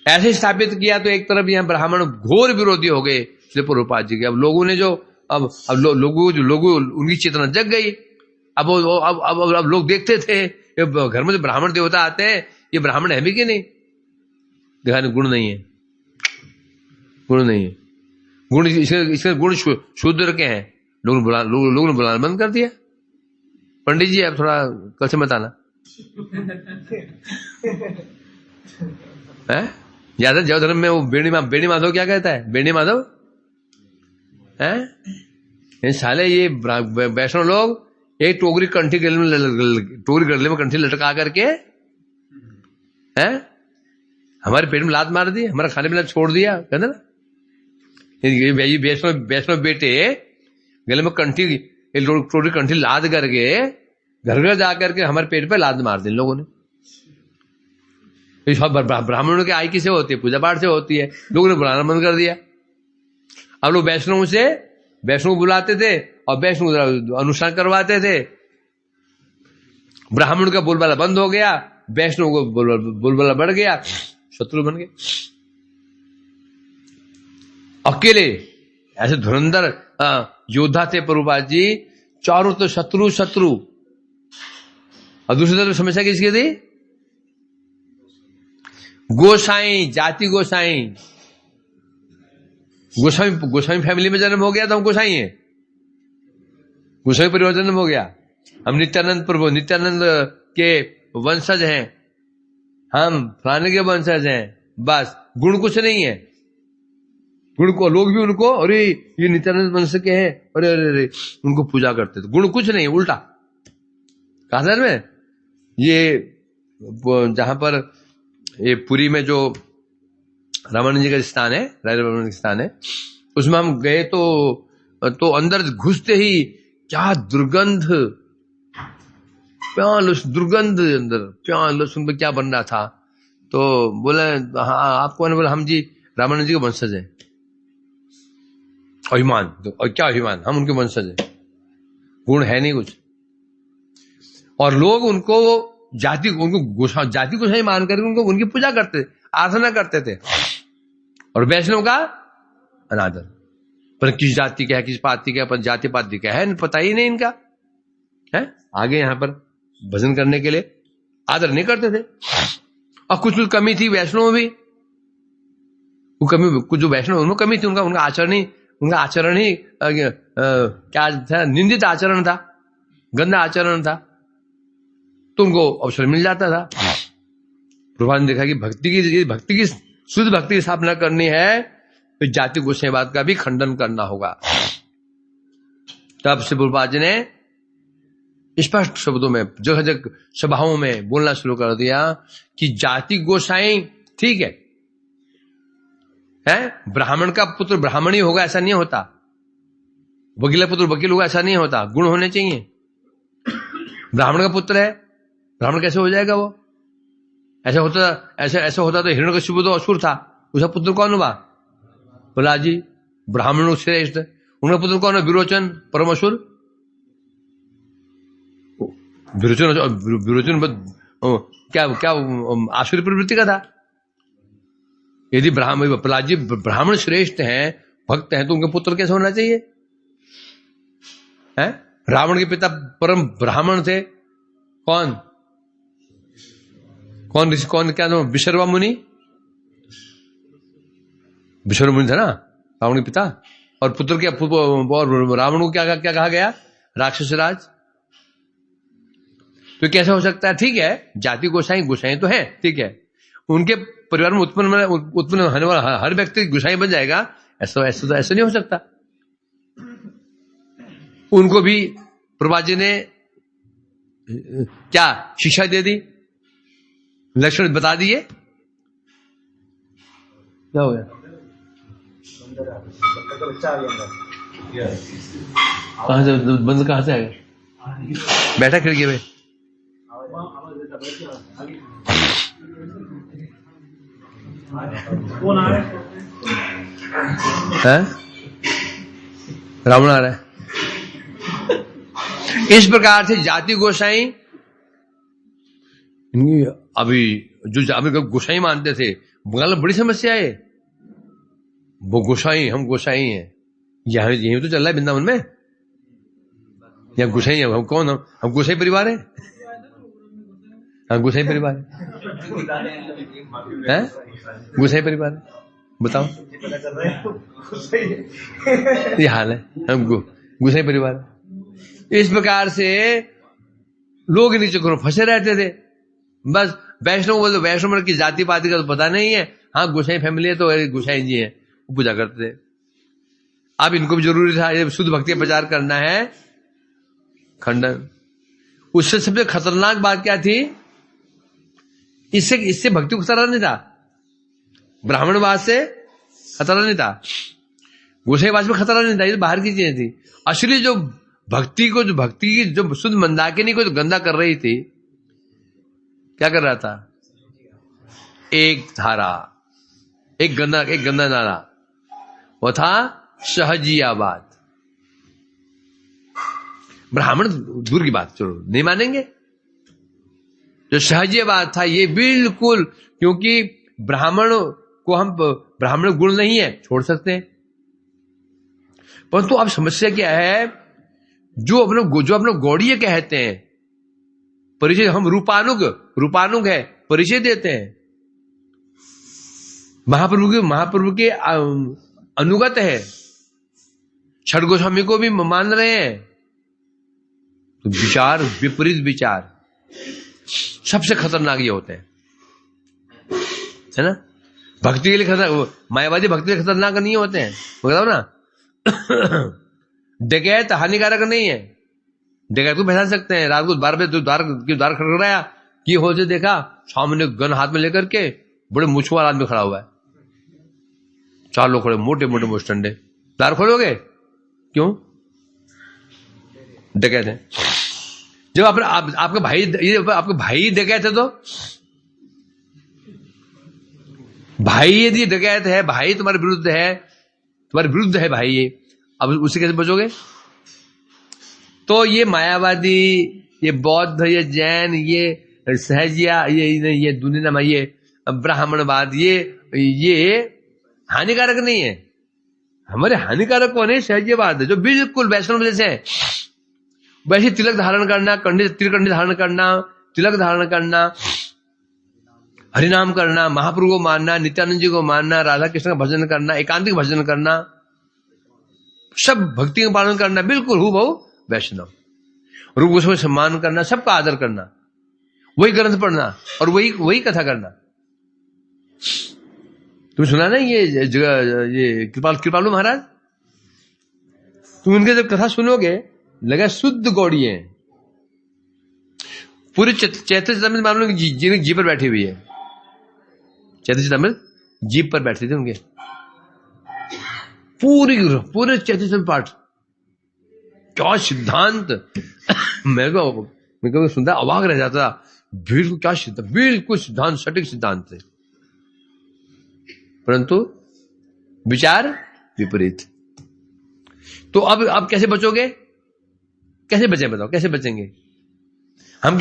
A: ऐसे स्थापित किया तो एक तरफ यहां ब्राह्मण घोर विरोधी हो गए श्री प्रभुपाद जी के। अब लोगों ने जो अब लोगों उनकी चेतना जग गई। अब लोग देखते थे घर में जो ब्राह्मण देवता आते हैं, ये ब्राह्मण है भी कि नहीं? दिखाने गुण नहीं है, गुण नहीं है। गुण इसके गुण शूद्र के हैं। लोगों ने बुलाना बंद कर दिया। पंडित जी आप थोड़ा कल से मत आना है। ज्यादा जैव धर्म में वो बेणी माधव क्या कहता है? बेणी माधव है साले। ये वैष्णव लोग एक टोकरी गले में कंठी लटका करके है हमारे पेट में लात मार दी, हमारा खाने पीना छोड़ दिया। कहते ना वैष्णव बेटे गले में टोकरी कंठी लाद करके घर जाकर के हमारे पेट पे लात मार दी लोगों ने। ब्राह्मणों की आय किसे होती है? पूजा पाठ से होती है। लोगों ने बुलाना बंद कर दिया। अब लोग वैष्णव बुलाते थे और वैष्णव अनुष्ठान करवाते थे। ब्राह्मण का बोलबाला बंद हो गया, वैष्णव को बोलबाला बढ़ गया, शत्रु बन गए। अकेले ऐसे धुरंधर योद्धा थे प्रभुपाद जी, चारों तो शत्रु शत्रु। और दूसरी तरफ समस्या किसकी थी? गोसाई, जाति गोसाई। गोसाई फैमिली में जन्म हो गया तो हम गोसाई हैं, गोसाई परिवार जन्म हो गया। हम नित्यानंद प्रभु, नित्यानंद के वंशज हैं, हम फलाने के वंशज हैं, बस गुण कुछ नहीं है। गुण को लोग भी उनको, अरे ये नित्यानंद वंश के हैं, अरे अरे अरे उनको पूजा करते थे। गुण कुछ नहीं, उल्टा। कहा में ये जहां पर ये पुरी में जो रमन जी का स्थान है, राजा रमन का स्थान है, उसमें हम गए तो अंदर घुसते ही क्या दुर्गंध, प्याल दुर्गंध, अंदर प्याल लहसुन पे क्या बन रहा था। तो बोले हाँ आप कौन? बोला हम जी रामानंद जी के वंशज हैं। अभिमान, और क्या अभिमान, हम उनके वंशज हैं, गुण है नहीं कुछ। और लोग उनको जाति को सही मान करके उनको उनकी पूजा करते, आराधना करते थे। और वैष्णव का अनादर, पर किस जाति का है, किस पाति का है, पर जाति पाति का है पता ही नहीं इनका है। आगे यहां पर भजन करने के लिए आदर नहीं करते थे। और कुछ कमी थी वैष्णव भी, वो कमी, कुछ जो वैष्णव उनमें कमी थी, उनका आचरण ही क्या था, निंदित आचरण था, गंदा आचरण था, तो उनको अवसर मिल जाता था। प्रभुपाद ने देखा कि भक्ति की शुद्ध भक्ति की स्थापना करनी है तो जाति गोसाईवाद का भी खंडन करना होगा। तब से प्रभुपाद जी ने स्पष्ट शब्दों में जगह जगह सभाओं में बोलना शुरू कर दिया कि जाति गोसाई ठीक है, ब्राह्मण का पुत्र ब्राह्मण ही होगा ऐसा नहीं होता, वकील का पुत्र वकील होगा ऐसा नहीं होता, गुण होने चाहिए। ब्राह्मण का पुत्र है, ब्राह्मण कैसे हो जाएगा वो? ऐसा होता तो हिरण्यकशिपु तो असुर था, उसका पुत्र कौन हुआ? बोला जी ब्राह्मण श्रेष्ठ। उनका पुत्र कौन है? विरोचन, परम असुर। विरोचन क्या आसुरी प्रवृत्ति का था। यदि प्रहलाद जी ब्राह्मण श्रेष्ठ हैं, भक्त हैं, तो उनके पुत्र कैसे होना चाहिए? रावण के पिता परम ब्राह्मण थे, कौन क्या नाम? विशर्वा मुनि। विशर्वा मुनि था ना रावण के पिता, और पुत्र क्या, और रावण को क्या कहा गया? राक्षस राज। तो कैसे हो सकता है? ठीक है, जाति गोसाई तो है, ठीक है, उनके परिवार में उत्पन्न होने वाला हर व्यक्ति गोसाई बन जाएगा, ऐसा नहीं हो सकता। उनको भी प्रभुपाद जी ने क्या शिक्षा दे दी, लक्षण बता दिए। क्या हो गया? कहां से बंद, कहां से आ गया? बैठा खिड़की में।
C: कौन आ रहा
A: है? रावण आ रहा है। इस प्रकार से जाति गोसाई, अभी जो गोसाई मानते थे, बंगाल में बड़ी समस्या है। वो गोसाई, हम गोसाई हैं, यही तो चल रहा है वृंदावन में। या गोसाई है, हम कौन? हम गोसाई परिवार है, हाँ गोसाई परिवार है, गोसाई परिवार है। बताओ, ये हाल है, हम गोसाई परिवार है। इस प्रकार से लोग नीचे को फंसे रहते थे। बस वैष्णव बोलते, वैष्णव की जाति पाति का तो पता नहीं है, हाँ गोसाई फैमिली है तो गोसाई जी है, वो पूजा करते थे। अब इनको भी जरूरी था, ये शुद्ध भक्ति का प्रचार करना है, खंडन। उससे सबसे खतरनाक बात क्या थी? इससे भक्ति को खतरा नहीं था, ब्राह्मणवाद से खतरा नहीं था, गोसाईवाद में खतरा नहीं था, ये बाहर की चीजें थी। असली जो भक्ति की जो शुद्ध मंदाकिनी को जो गंदा कर रही थी, क्या कर रहा था? एक धारा, एक गंदा नारा, वो था सहजियावाद। ब्राह्मण दूर की बात, चलो नहीं मानेंगे, जो सहजीयवाद था ये बिल्कुल, क्योंकि ब्राह्मण को हम ब्राह्मण गुण नहीं है छोड़ सकते हैं, परंतु अब समस्या क्या है, जो अपने गौड़ीय कहते हैं परिचय, हम रूपानुग है परिचय देते हैं, महाप्रभु के अनुगत है, छठ गोस्वामी को भी मान रहे हैं, तो विचार, विपरीत विचार सबसे खतरनाक ये होते हैं, है ना। भक्ति के लिए मायावादी भक्ति के लिए खतरनाक नहीं होते हैं, बताओ ना। डकैत हानिकारक नहीं है, डकैत को पहचान सकते हैं, रात को द्वार पे द्वार खड़खड़ाया, की हो से देखा, सामने गन हाथ में लेकर के बड़े मुछ वाला आदमी खड़ा हुआ है, 4 लोग खड़े, मोटे मोटे मुस्टंडे, द्वार खोलोगे क्यों? डकैत है। जब आपके भाई डकैत है, तो भाई यदि डकैत है, भाई तुम्हारे विरुद्ध है भाई, ये अब उससे कैसे बचोगे? तो ये मायावादी, ये बौद्ध, ये जैन, ये सहजिया, ये दुनिया, ये ब्राह्मणवाद, ये हानिकारक नहीं है। हमारे हानिकारक कौन है? सहजियवाद, जो बिल्कुल वैष्णव जैसे है। वैसे तिलक धारण करना, त्रिकंडी धारण करना, तिलक धारण करना, हरिनाम करना, महाप्रभु को मानना, नित्यानंद जी को मानना, राधा कृष्ण का भजन करना, एकांतिक भजन करना, सब भक्ति का पालन करना, बिल्कुल हूबहू वैष्णव। रूप गोस्वामी सम्मान करना, सबका आदर करना, वही ग्रंथ पढ़ना और वही कथा करना। तुम सुना ना ये कृपालु महाराज, तुम उनके जब कथा सुनोगे लगा शुद्ध गौड़ी है, पूरे चैत्र चैतन्य मान लो जी पर बैठी हुई है, चैतन्य चैतन्य जीप पर बैठते थे उनके, पूरे चैतन्य पाठ, क्या सिद्धांत। मैं को सुनता अवाक रह जाता, बिल्कुल क्या सिद्धांत, बिल्कुल सिद्धांत, सटीक सिद्धांत थे, परंतु विचार विपरीत। तो अब कैसे बचोगे? कैसे बचे बताओ, कैसे बचेंगे हम?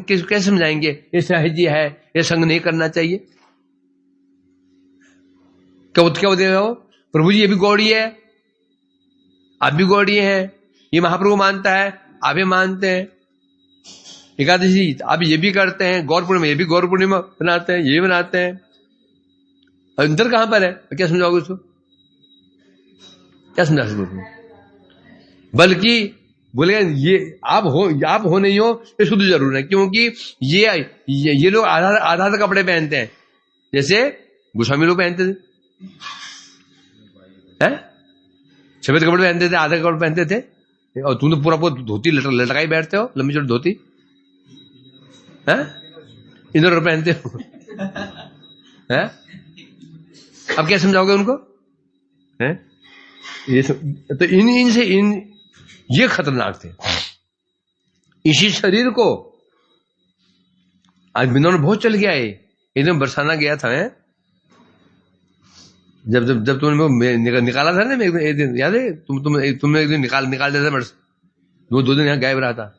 A: कैसे समझाएंगे ये सहजी है, ये संग नहीं करना चाहिए? क्या बोलेगा वो? प्रभु जी ये भी गौड़ी है, आप भी गौड़ी हैं, ये महाप्रभु मानता है, आप भी मानते हैं, एकादशी आप ये भी करते हैं, गौर पूर्णिमा ये भी गौर पूर्णिमा बनाते हैं, ये बनाते हैं, अंतर कहां पर है? क्या समझाओगे उसको? क्या समझा सकते उसको? बल्कि बोलेगा ये आप हो नहीं हो, ये शुद्ध जरूर है, क्योंकि ये लोग आधा कपड़े पहनते हैं, जैसे गोस्वामी लोग पहनते थे, सफेद कपड़े पहनते थे, आधे कपड़े पहनते थे, और तुम तो पूरा धोती लटकाई बैठते हो, लंबी चौड़ी धोती है, इधर पहनते हो है? अब क्या समझाओगे उनको? है ये तो इनसे ये खतरनाक थे। इसी शरीर को आज बिना बहुत चल गया है। एकदम बरसाना गया था, है? जब तुमने निकाला था ना एक दिन, याद है? तुमने एक दिन निकाल दिया था, 2 दिन यहाँ गायब रहा था,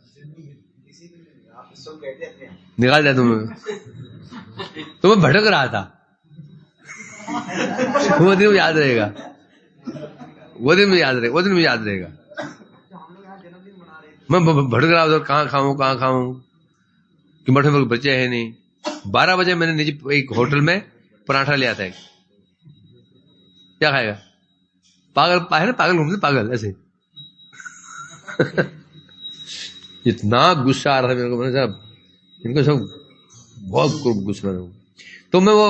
A: निकाल दिया तुम्हें, तुम्हें भटक रहा था। वो दिन याद रहेगा, वो दिन में याद रहेगा। मैं भटक रहा था, कहाँ खाऊं कि मठे में बच्चे है नहीं। 12 बजे मैंने निजी एक होटल में पराठा लिया था, क्या खाएगा? पागल घूमते, पागल ऐसे। इतना गुस्सा आ रहा था मेरे को, मैंने साहब इनको सब बहुत गुस्सा आ रहा हूं। तो मैं वो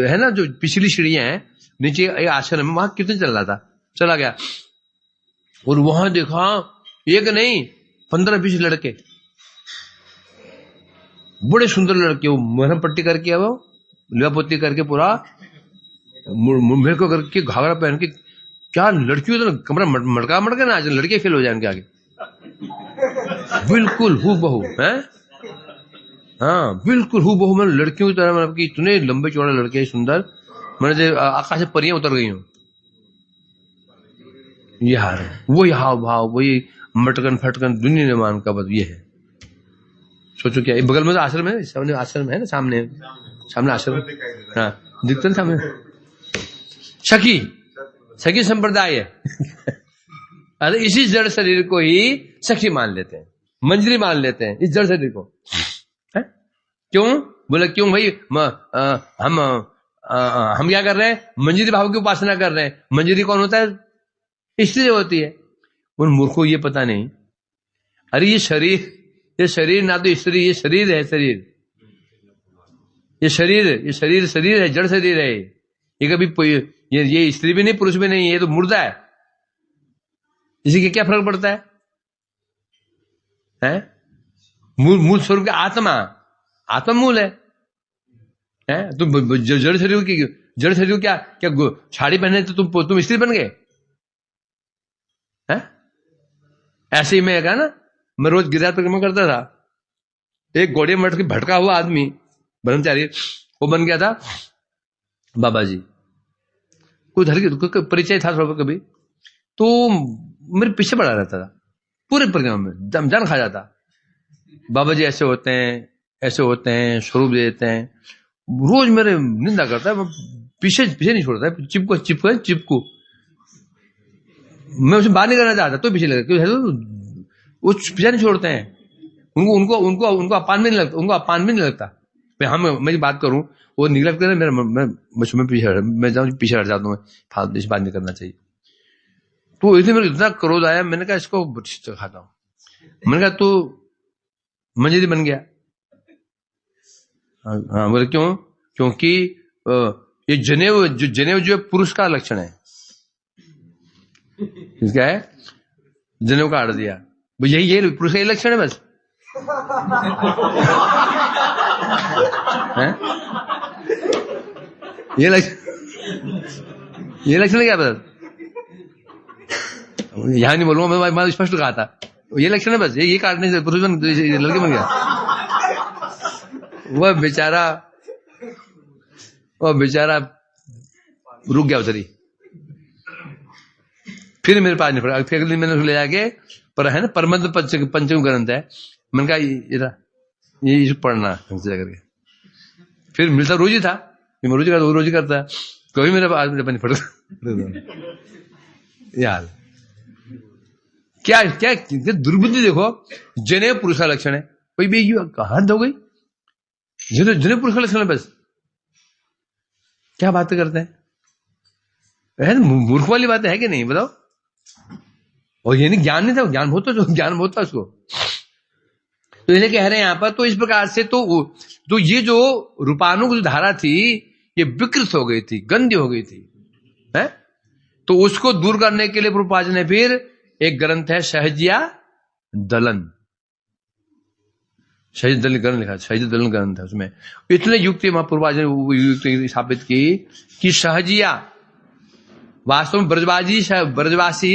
A: है ना जो पिछली सीढ़ियां हैं, नीचे एक आश्रम में, वहां कीर्तन चल रहा था, चला गया और वहां देखा एक नहीं 15-20 लड़के, बड़े सुंदर लड़के, वो मरहम पट्टी करके, वो लिपापोती करके, पूरा मुंह को करके, घाघरा पहन के, क्या लड़कियों तो कमरा मटका ना, आज लड़के फेल हो जाए उनके आगे, बिल्कुल हूबहू है। हाँ बिल्कुल हूबहू, मैंने लड़कियों की तरह, मतलब कि इतने लंबे चौड़े लड़के सुंदर, मैंने आकाश से परियां उतर गई हूं। ये हार है, वही हाव भाव, वही मटकन फटकन, दुनिया निर्माण का बस ये है। सोचो क्या, बगल में तो आश्रम है, सामने आश्रम है ना, सामने सामने आश्रम, हाँ दिखते ना सामने, सखी सखी संप्रदाय है। अरे इसी जड़ शरीर को ही सखी मान लेते हैं, मंजरी मान लेते हैं इस जड़ शरीर को, है? क्यों बोले, क्यों भाई हम क्या कर रहे हैं, मंजरी भाव की उपासना कर रहे हैं। मंजरी कौन होता है, स्त्री होती है। उन मूर्खों को ये पता नहीं, अरे ये शरीर ना तो स्त्री, ये शरीर है, शरीर, ये शरीर है, जड़ शरीर है। ये कभी ये स्त्री भी नहीं, पुरुष भी नहीं, ये तो मुर्दा है। इसी के क्या फर्क पड़ता है? मूल स्वरूप का आत्मा मूल है। तुम जड़ शरीर क्या साड़ी पहने तो तुम स्त्री बन गए? ऐसे ही मैं कहा ना, मैं रोज गिरजा परिक्रमा करता था, एक घोड़े मठ के भटका हुआ आदमी ब्रह्मचारी, वो बन गया था बाबा जी। कुछ हल्की परिचय था थोड़ा कभी, तो मेरे पीछे पड़ा रहता था पूरे परिक्रमा में, जान खा जाता। बाबा जी ऐसे होते हैं, स्वरूप देते हैं, रोज मेरे निंदा करता है, पीछे नहीं छोड़ता है, चिपको मैं उसे बाहर नहीं करना चाहता तो पीछे लगता, वो पीछे नहीं छोड़ते हैं। उनको अपान भी नहीं लगता। मेरी बात करूं, वो निगलते हैं, मैं पीछे हट जाता हूँ, फालतू बात नहीं करना चाहिए। तो इसलिए मेरे इतना क्रोध आया, मैंने कहा इसको खाता हूं। मैंने कहा तू मंजरी बन गया। हाँ बोले क्यों? क्योंकि ये जनेऊ जो पुरुष का लक्षण है, इसका है जनेऊ काट दिया, यही पुरुष का लक्षण है बस। ये लक्षण क्या बस, यहां नहीं बोलूंगा, मैं स्पष्ट कहा था, ये लक्षण है बस, ये काटने से पुरुष लड़के बन गया। वह बेचारा रुक गया उधर ही, फिर मेरे पास नहीं पड़ा। फिर अगले दिन मैंने उसको ले जाके, पर है ना परमंत्र पंचम ग्रंथ है, मैंने कहा ये पढ़ना करके, फिर मिलता रोज ही था, रोज ही करता है, कभी मेरे पास नहीं पड़ता। यार क्या दुर्बुद्धि देखो, जनेऊ पुरुष का लक्षण है, कोई भी हद हो गई, जनेऊ पुरुष का लक्षण है बस। क्या बातें करते हैं, मूर्ख वाली बातें है कि नहीं बताओ? और ये नहीं, ज्ञान नहीं था, ज्ञान बहुत था उसको। तो इन्हें कह रहे हैं यहां पर, तो इस प्रकार से तो ये जो रूपानुग धारा थी, ये विकृत हो गई थी, गंदी हो गई थी, है? तो उसको दूर करने के लिए प्रभुपाद जी ने फिर एक ग्रंथ है सहजिया दलन, सहज दलन ग्रंथ लिखा, सहज दलन ग्रंथ है। उसमें इतने युक्ति महाप्रभुपाद जी ने युक्ति स्थापित की कि सहजिया वास्तव में ब्रजवासी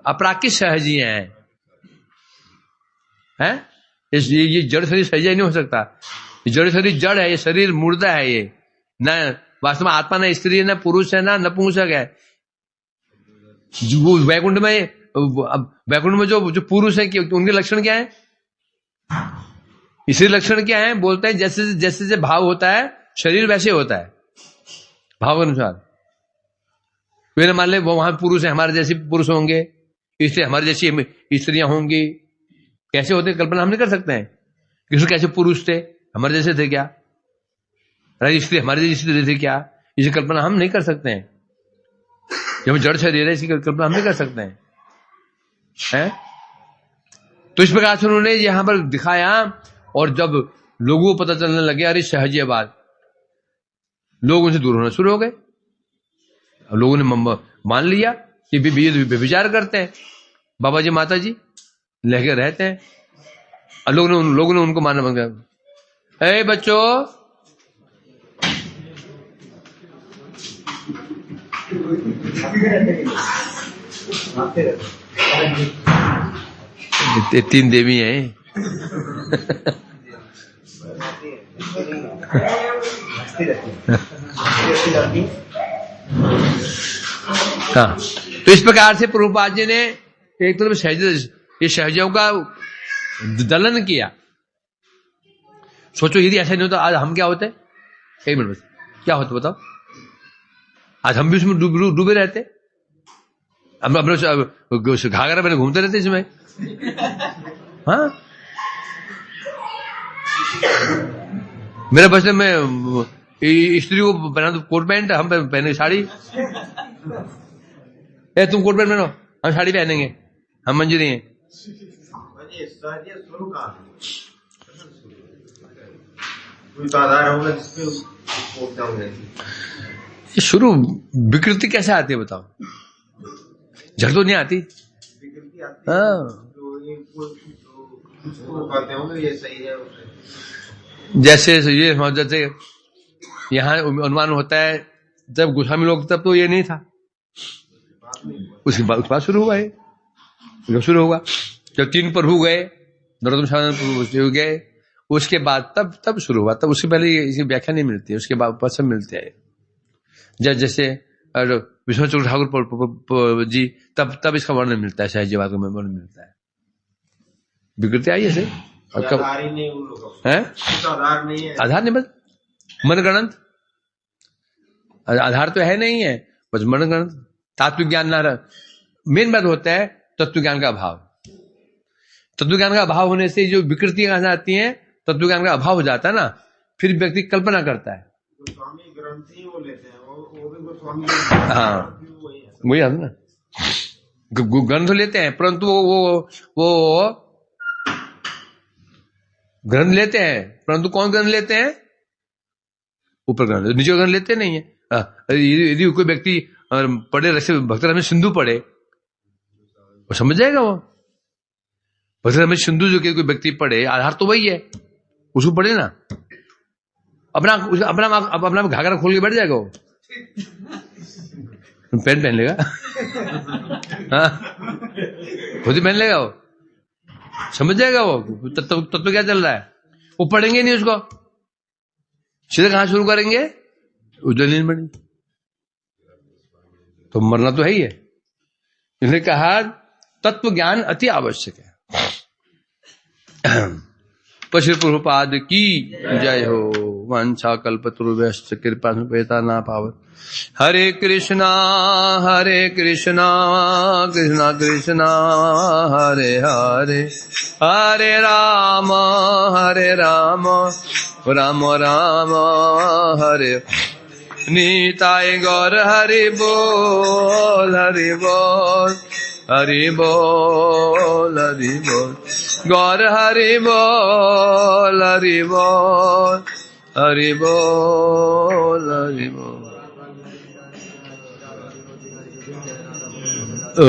A: अपराकित सहजी हैं, ये जड़ शरीर सहजा नहीं हो सकता। जड़ शरीर जड़ है, ये शरीर मुर्दा है, ये न वास्तव में आत्मा न स्त्री है, न पुरुष है, न नपुंसक है। वैकुंठ में जो पुरुष है, उनके लक्षण क्या है, इसी लक्षण क्या है? बोलते हैं जैसे जैसे भाव होता है शरीर वैसे होता है, भाव के अनुसार। वे मान ले वो वहां पुरुष है, हमारे जैसे पुरुष होंगे, इसलिए हमारी जैसी स्त्रियां होंगी। कैसे होते कल्पना हम नहीं कर सकते हैं, कृष्ण कैसे पुरुष थे, हमारे जैसे थे क्या? इसलिए हमारे जैसे थे क्या? इसे कल्पना हम नहीं कर सकते हैं। जब जड़ शरीर है, इसकी कल्पना हम नहीं कर सकते हैं। तो इस प्रकार से उन्होंने यहां पर दिखाया, और जब लोगों को पता चलने लगे अरे सहज बात, लोग उनसे दूर होना शुरू हो गए। लोगों ने मान लिया कि व्यभिचार करते हैं, बाबा जी माता जी लेके रहते हैं, और लोगों ने उनको मानना बन गया। ए बच्चों, तीन देवी हैं। हाँ, तो इस प्रकार से प्रभुपाद जी ने एक तरफ सहजों का दलन किया, सोचो यदि ऐसा नहीं होता आज हम क्या होते? एक मिनट बस, क्या होता बताओ? आज हम भी उसमें डूबे रहते, हम अपने घाघरा पहले घूमते रहते इसमें। हाँ, मेरा बचपन में स्त्री को पहना तो कोट पैंट, हम पहने साड़ी। ए तुम कोट पैंट पहनो, हम साड़ी पहनेंगे, हम मंजरी हैं। शुरू विकृति कैसे आती है बताओ? झड़ तो नहीं आती? हाँ, जैसे ये जैसे यहाँ अनुमान होता है जब गोस्वामी लोग, तब तो ये नहीं था, उसके बाद शुरू हुआ है, शुरू होगा जब 3 प्रभु गए, नरोत्तम प्रभु गए, उसके बाद तब शुरू हुआ। तब उसके पहले इसकी व्याख्या नहीं मिलती है, उसके बाद सब मिलते हैं। जैसे विष्णु चंद्र ठाकुर जी, तब इसका वर्णन मिलता है, शायद जीवात्मा में वर्णन मिलता है। विकृति आई ऐसे
C: आधार नहीं है,
A: आधार नहीं, बस मनगणंत आधार तो है नहीं है, बस मनगणंत तत्व ज्ञान ना रहा। मेन बात होता है तत्व ज्ञान का अभाव। तत्व ज्ञान का अभाव होने से जो विकृतियां आती हैं, तत्व ज्ञान का अभाव हो जाता है ना, फिर व्यक्ति कल्पना करता है।
C: गोस्वामी ग्रंथ ही वो लेते हैं, वो भी गोस्वामी,
A: हाँ वही है ना, ग्रंथ लेते हैं, परंतु वो ग्रंथ लेते हैं, परंतु कौन ग्रंथ लेते हैं? ऊपर ग्रंथ, नीचे ग्रंथ लेते नहीं है। यदि कोई व्यक्ति पढ़े, रसे भक्त रमेश सिंधु पढ़े, वो समझ जाएगा। वो भक्त रमेश सिंधु जो कोई व्यक्ति पढ़े, आधार तो वही है, उसको पढ़े ना, अपना घाघरा खोल के बैठ जाएगा वो, पैंट पहन लेगा। हाँ, खुद ही पहन लेगा वो, समझ जाएगा वो तत्व क्या चल रहा है। वो पढ़ेंगे नहीं उसको, सीधे कहां शुरू करेंगे? उज्जवल नीलमणि। तो मरना तो है ही है। इसने कहा तत्व ज्ञान अति आवश्यक है। पशु प्रभुपाद की जय हो। वांछा कल्पतरुभ्यश्च कृपा पेता ना पावत। हरे कृष्णा कृष्णा कृष्णा हरे हरे, हरे राम राम राम हरे। नीताय गौर हरि बोल, हरि बोल, हरि बोल, हरि बोल, गौर हरि बोल, हरि बोल, हरि बोल, हरि बोल। ओ